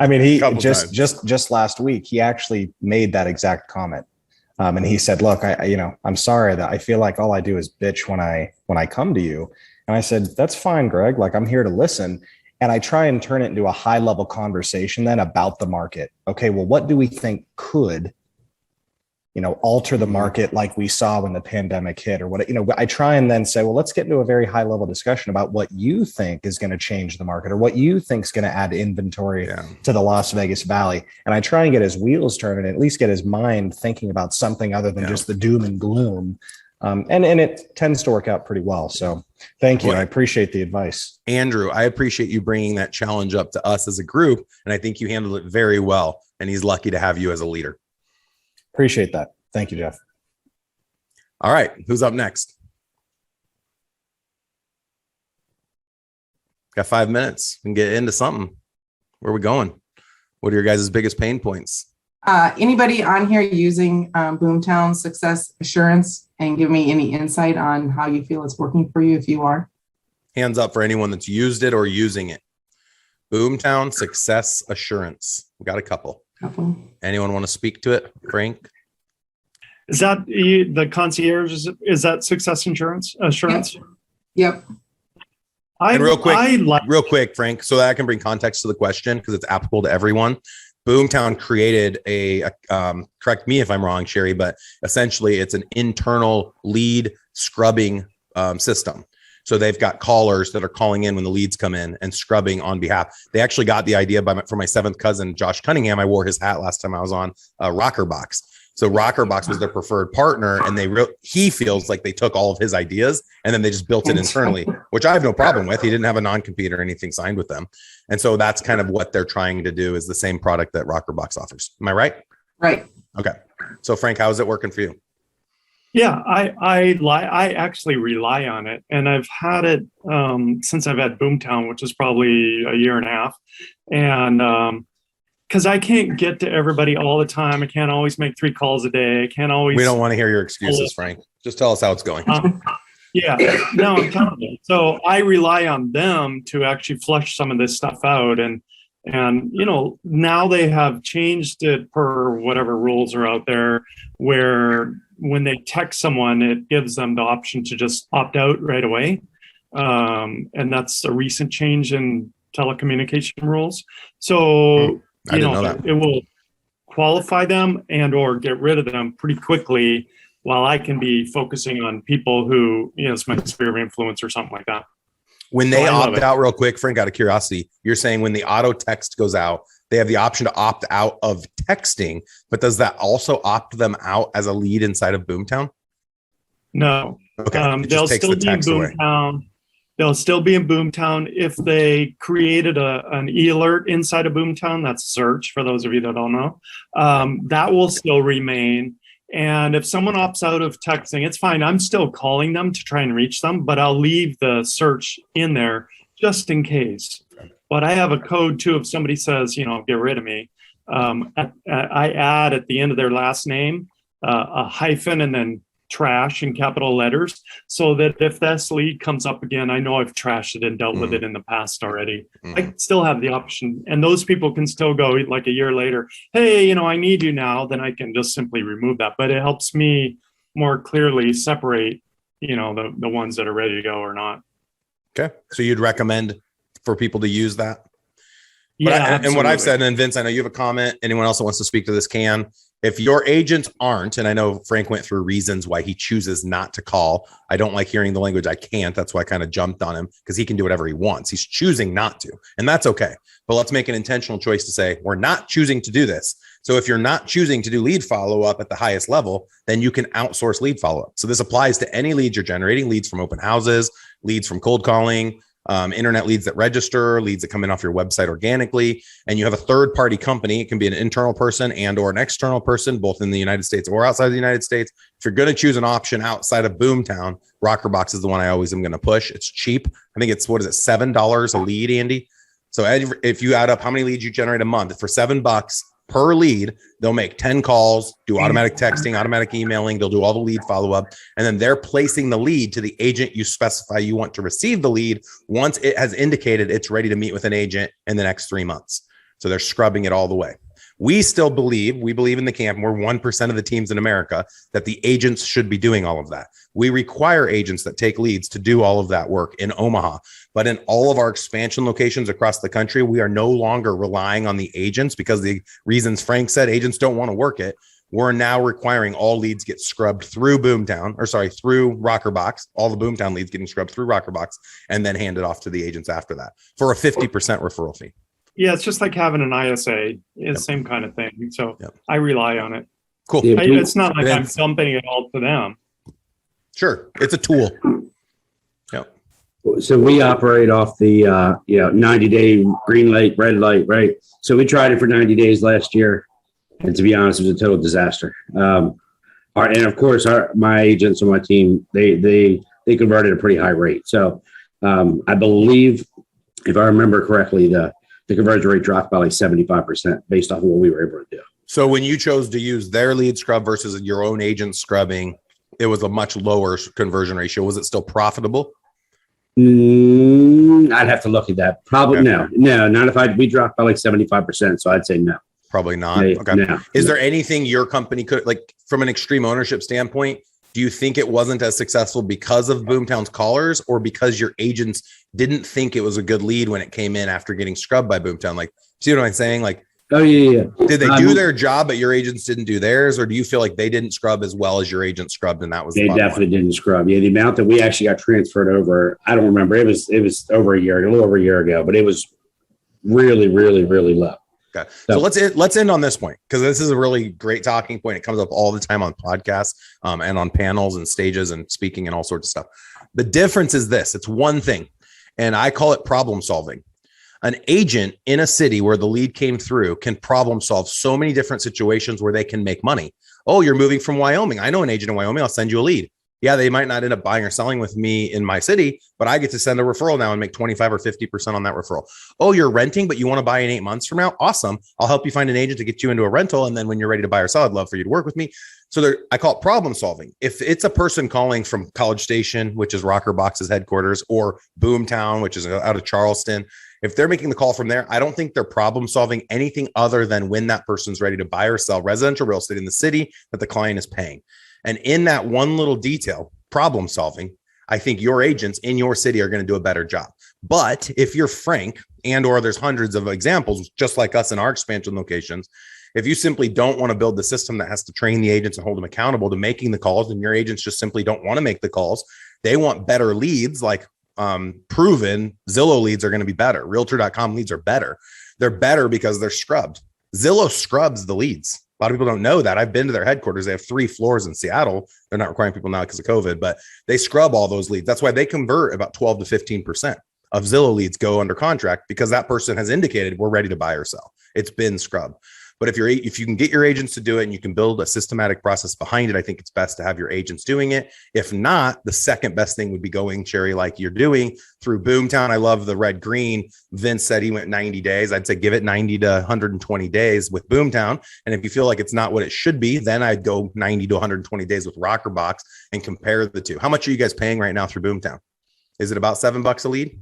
I mean, he just last week, he actually made that exact comment. And he said, look, I'm sorry that I feel like all I do is bitch when I come to you. And I said, that's fine, Greg. Like, I'm here to listen. And I try and turn it into a high level conversation then about the market. Okay, well, what do we think could, alter the market like we saw when the pandemic hit, or what, I try and then say, well, let's get into a very high level discussion about what you think is going to change the market, or what you think is going to add inventory to the Las Vegas Valley. And I try and get his wheels turning, and at least get his mind thinking about something other than just the doom and gloom. And it tends to work out pretty well. So thank you. I appreciate the advice. Andrew, I appreciate you bringing that challenge up to us as a group. And I think you handled it very well. And he's lucky to have you as a leader. Appreciate that. Thank you, Jeff. All right. Who's up next? Got 5 minutes. We can get into something. Where are we going? What are your guys' biggest pain points? Anybody on here using Boomtown Success Assurance, and give me any insight on how you feel it's working for you if you are? Hands up for anyone that's used it or using it. Boomtown Success Assurance. We got a couple. Anyone want to speak to it? Frank? Is that the concierge? Is that Success Assurance? Yep. And real quick, Frank, so that I can bring context to the question, because it's applicable to everyone. Boomtown created correct me if I'm wrong, Sherry, but essentially it's an internal lead scrubbing system. So they've got callers that are calling in when the leads come in and scrubbing on behalf. They actually got the idea from my seventh cousin, Josh Cunningham. I wore his hat last time I was on Rockerbox. So Rockerbox was their preferred partner, and he feels like they took all of his ideas and then they just built it internally, which I have no problem with. He didn't have a non-compete or anything signed with them. And so that's kind of what they're trying to do, is the same product that Rockerbox offers. Am I right? Right. Okay. So Frank, how is it working for you? Yeah, I actually rely on it, and I've had it since I've had Boomtown, which is probably a year and a half. And because I can't get to everybody all the time. I can't always make 3 calls a day. I can't always. We don't want to hear your excuses, Frank. Just tell us how it's going. Yeah, no, I'm telling you. So I rely on them to actually flush some of this stuff out. And now they have changed it per whatever rules are out there, where when they text someone, it gives them the option to just opt out right away. And that's a recent change in telecommunication rules. So I didn't know that. It will qualify them and or get rid of them pretty quickly, while I can be focusing on people who, it's my sphere of influence or something like that. When they opt out, real quick, Frank, out of curiosity, you're saying when the auto text goes out, they have the option to opt out of texting, but does that also opt them out as a lead inside of Boomtown? No. Okay. They'll still be in Boomtown. They'll still be in Boomtown. If they created an e-alert inside of Boomtown, that's search for those of you that don't know, that will still remain. And if someone opts out of texting, it's fine. I'm still calling them to try and reach them, but I'll leave the search in there just in case. But I have a code too. If somebody says, get rid of me, I add at the end of their last name a hyphen and then trash in capital letters, so that if this lead comes up again, I know I've trashed it and dealt with it in the past already. I still have the option, and those people can still go like a year later, hey, I need you now, then I can just simply remove that. But it helps me more clearly separate, the ones that are ready to go or not. Okay. So you'd recommend for people to use that? Yeah. And what I've said, and Vince, I know you have a comment. Anyone else that wants to speak to this can. If your agents aren't, and I know Frank went through reasons why he chooses not to call. I don't like hearing the language I can't. That's why I kind of jumped on him, because he can do whatever he wants. He's choosing not to, and that's okay. But let's make an intentional choice to say, we're not choosing to do this. So if you're not choosing to do lead follow-up at the highest level, then you can outsource lead follow-up. So this applies to any leads you're generating, leads from open houses, leads from cold calling, internet leads that register, leads that come in off your website organically, and you have a third-party company. It can be an internal person and or an external person, both in the United States or outside the United States. If you're going to choose an option outside of Boomtown, Rockerbox is the one I always am going to push. It's cheap. I think it's, $7 a lead, Andy? So if you add up how many leads you generate a month, for $7 per lead, they'll make 10 calls, do automatic texting, automatic emailing. They'll do all the lead follow-up, and then they're placing the lead to the agent you specify you want to receive the lead once it has indicated it's ready to meet with an agent in the next 3 months. So they're scrubbing it all the way. We believe in the camp, we're 1% of the teams in America, that the agents should be doing all of that. We require agents that take leads to do all of that work in Omaha. But in all of our expansion locations across the country, we are no longer relying on the agents, because the reasons Frank said, agents don't want to work it. We're now requiring all leads get scrubbed through through Rockerbox, all the Boomtown leads getting scrubbed through Rockerbox, and then handed off to the agents after that for a 50% referral fee. Yeah, it's just like having an ISA. It's the same kind of thing. So I rely on it. Cool. It's not like I'm dumping it all to them. Sure. It's a tool. Yep. So we operate off the 90-day green light, red light, right? So we tried it for 90 days last year, and to be honest, it was a total disaster. And of course, my agents on my team, they converted at a pretty high rate. So I believe, if I remember correctly, the conversion rate dropped by like 75% based off of what we were able to do. So when you chose to use their lead scrub versus your own agent scrubbing, it was a much lower conversion ratio. Was it still profitable? I'd have to look at that. Probably no, not if we dropped by like 75%. So I'd say no. Probably not. Okay. No. Is there anything your company could, like, from an extreme ownership standpoint, do you think it wasn't as successful because of Boomtown's callers, or because your agents didn't think it was a good lead when it came in after getting scrubbed by Boomtown? Like, see what I'm saying? Like, Oh yeah. Did they do their job, but your agents didn't do theirs, or do you feel like they didn't scrub as well as your agent scrubbed, and that was They definitely didn't scrub. Yeah, the amount that we actually got transferred over, I don't remember. It was over a little over a year ago, but it was really, really, really low. Okay. So let's end on this point, because this is a really great talking point. It comes up all the time on podcasts and on panels and stages and speaking and all sorts of stuff. The difference is this: it's one thing, and I call it problem solving. An agent in a city where the lead came through can problem solve so many different situations where they can make money. Oh, you're moving from Wyoming. I know an agent in Wyoming. I'll send you a lead. Yeah, they might not end up buying or selling with me in my city, but I get to send a referral now and make 25 or 50% on that referral. Oh, you're renting, but you want to buy in 8 months from now? Awesome. I'll help you find an agent to get you into a rental. And then when you're ready to buy or sell, I'd love for you to work with me. So I call it problem solving. If it's a person calling from College Station, which is Rocker Box's headquarters, or Boomtown, which is out of Charleston, if they're making the call from there, I don't think they're problem solving anything other than when that person's ready to buy or sell residential real estate in the city that the client is paying. And in that one little detail, problem solving, I think your agents in your city are going to do a better job. But if you're frank, or there's hundreds of examples, just like us in our expansion locations, if you simply don't want to build the system that has to train the agents and hold them accountable to making the calls, and your agents just simply don't want to make the calls, they want better leads, like proven Zillow leads are going to be better. Realtor.com leads are better. They're better because they're scrubbed. Zillow scrubs the leads. A lot of people don't know that. I've been to their headquarters. They have 3 floors in Seattle. They're not requiring people now because of COVID, but they scrub all those leads. That's why they convert about 12 to 15% of Zillow leads go under contract, because that person has indicated we're ready to buy or sell. It's been scrubbed. But if you can get your agents to do it and you can build a systematic process behind it, I think it's best to have your agents doing it. If not, the second best thing would be going, Sherry, like you're doing through Boomtown. I love the red green. Vince said he went 90 days. I'd say give it 90 to 120 days with Boomtown. And if you feel like it's not what it should be, then I'd go 90 to 120 days with Rockerbox and compare the two. How much are you guys paying right now through Boomtown? Is it about $7 a lead?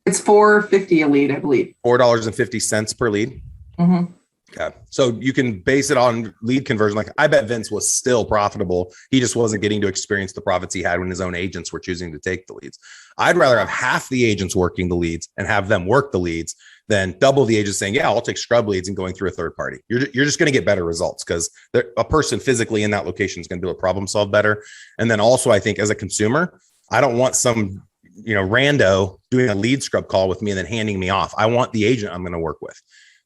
It's $4.50 a lead, I believe. $4.50 per lead. Mm-hmm. Okay. So you can base it on lead conversion. Like, I bet Vince was still profitable. He just wasn't getting to experience the profits he had when his own agents were choosing to take the leads. I'd rather have half the agents working the leads and have them work the leads than double the agents saying, yeah, I'll take scrub leads and going through a third party. You're just going to get better results because a person physically in that location is going to be able to problem solve better. And then also, I think as a consumer, I don't want some rando doing a lead scrub call with me and then handing me off. I want the agent I'm going to work with.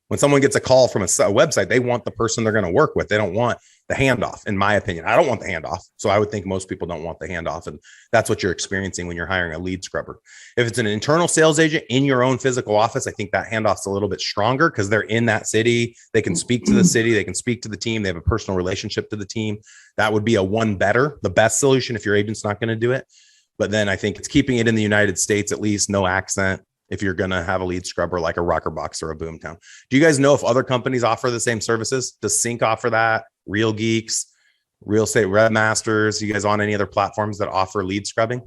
When someone gets a call from a website, they want the person they're going to work with. They don't want the handoff, in my opinion. I don't want the handoff. So I would think most people don't want the handoff. And that's what you're experiencing when you're hiring a lead scrubber. If it's an internal sales agent in your own physical office, I think that handoff's a little bit stronger because they're in that city. They can speak to the city. They can speak to the team. They have a personal relationship to the team. That would be the best solution if your agent's not going to do it. But then I think it's keeping it in the United States, at least, no accent, if you're going to have a lead scrubber like a Rockerbox or a Boomtown. Do you guys know if other companies offer the same services? Does Sync offer that? Real Geeks, Real Estate Webmasters? You guys on any other platforms that offer lead scrubbing?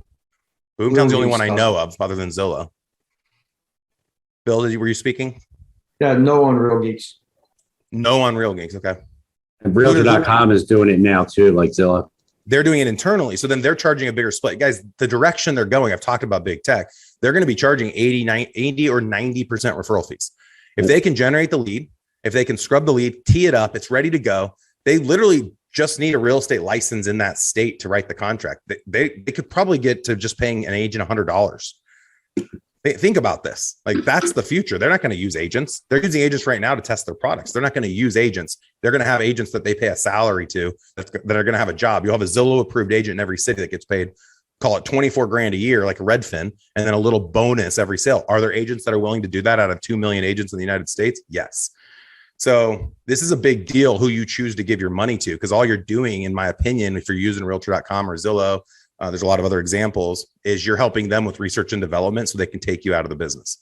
Boomtown's the only one I know of other than Zillow. Bill, were you speaking? Yeah, no on Real Geeks. No on Real Geeks. Okay. And Realtor.com is doing it now too, like Zillow. They're doing it internally. So then they're charging a bigger split. Guys, the direction they're going, I've talked about big tech. They're going to be charging 80 or 90% referral fees. If they can generate the lead, if they can scrub the lead, tee it up, it's ready to go. They literally just need a real estate license in that state to write the contract. They could probably get to just paying an agent $100. Think about this. Like, that's the future. They're not going to use agents. They're using agents right now to test their products. They're not going to use agents. They're going to have agents that they pay a salary to that are going to have a job. You'll have a Zillow approved agent in every city that gets paid, call it 24 grand a year, like a Redfin, and then a little bonus every sale. Are there agents that are willing to do that out of 2 million agents in the United States? Yes. So this is a big deal who you choose to give your money to, because all you're doing, in my opinion, if you're using Realtor.com or Zillow, there's a lot of other examples, is you're helping them with research and development so they can take you out of the business.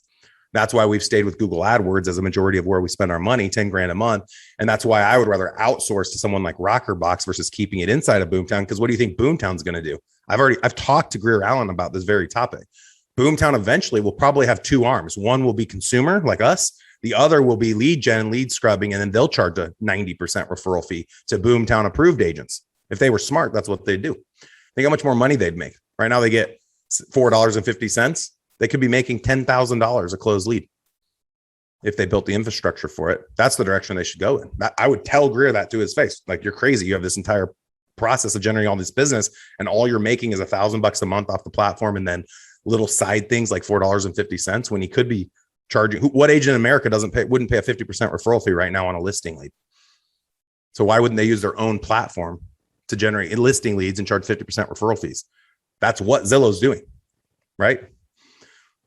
That's why we've stayed with Google AdWords as a majority of where we spend our money, 10 grand a month. And that's why I would rather outsource to someone like Rockerbox versus keeping it inside of Boomtown. Because what do you think Boomtown's going to do? I've talked to Greer Allen about this very topic. Boomtown eventually will probably have 2 arms. One will be consumer like us. The other will be lead gen, lead scrubbing, and then they'll charge a 90% referral fee to Boomtown approved agents. If they were smart, that's what they'd do. Think how much more money they'd make. Right now they get $4.50. They could be making $10,000 a closed lead. if they built the infrastructure for it. That's the direction they should go in. I would tell Greer that to his face. Like, you're crazy. You have this entire process of generating all this business, and all you're making is $1,000 a month off the platform, and then little side things like $4.50, when he could be charging. What agent in America wouldn't pay a 50% referral fee right now on a listing lead? So why wouldn't they use their own platform to generate listing leads and charge 50% referral fees? That's what Zillow's doing, right?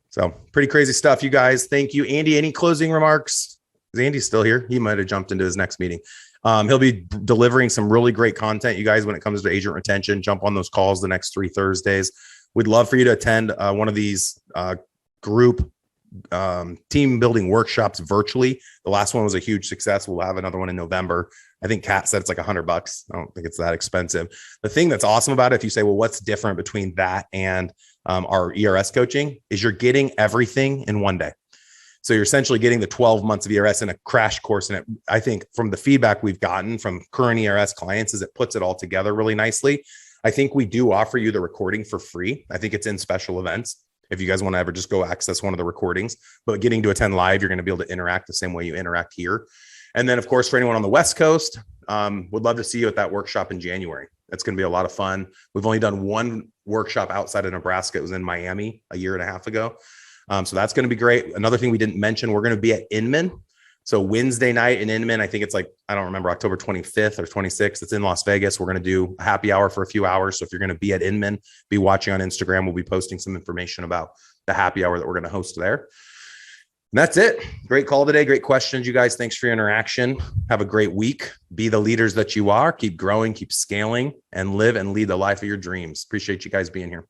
So pretty crazy stuff, you guys. Thank you. Andy, any closing remarks? Is Andy still here? He might have jumped into his next meeting. He'll be delivering some really great content, you guys, when it comes to agent retention. Jump on those calls the next 3 Thursdays. We'd love for you to attend one of these group team building workshops virtually. The last one was a huge success. We'll have another one in November. I think Kat said it's like $100. I don't think it's that expensive. The thing that's awesome about it, if you say, well, what's different between that and our ERS coaching, is you're getting everything in one day. So you're essentially getting the 12 months of ERS in a crash course. And I think from the feedback we've gotten from current ERS clients is it puts it all together really nicely. I think we do offer you the recording for free. I think it's in special events, if you guys want to ever just go access one of the recordings. But getting to attend live, you're going to be able to interact the same way you interact here. And then, of course, for anyone on the West Coast, would love to see you at that workshop in January. That's going to be a lot of fun. We've only done one workshop outside of Nebraska. It was in Miami a year and a half ago. So that's going to be great. Another thing we didn't mention, we're going to be at Inman. So Wednesday night in Inman, I think it's like, I don't remember, October 25th or 26th. It's in Las Vegas. We're going to do a happy hour for a few hours. So if you're going to be at Inman, be watching on Instagram. We'll be posting some information about the happy hour that we're going to host there. And that's it. Great call today. Great questions, you guys. Thanks for your interaction. Have a great week. Be the leaders that you are. Keep growing, keep scaling, and live and lead the life of your dreams. Appreciate you guys being here.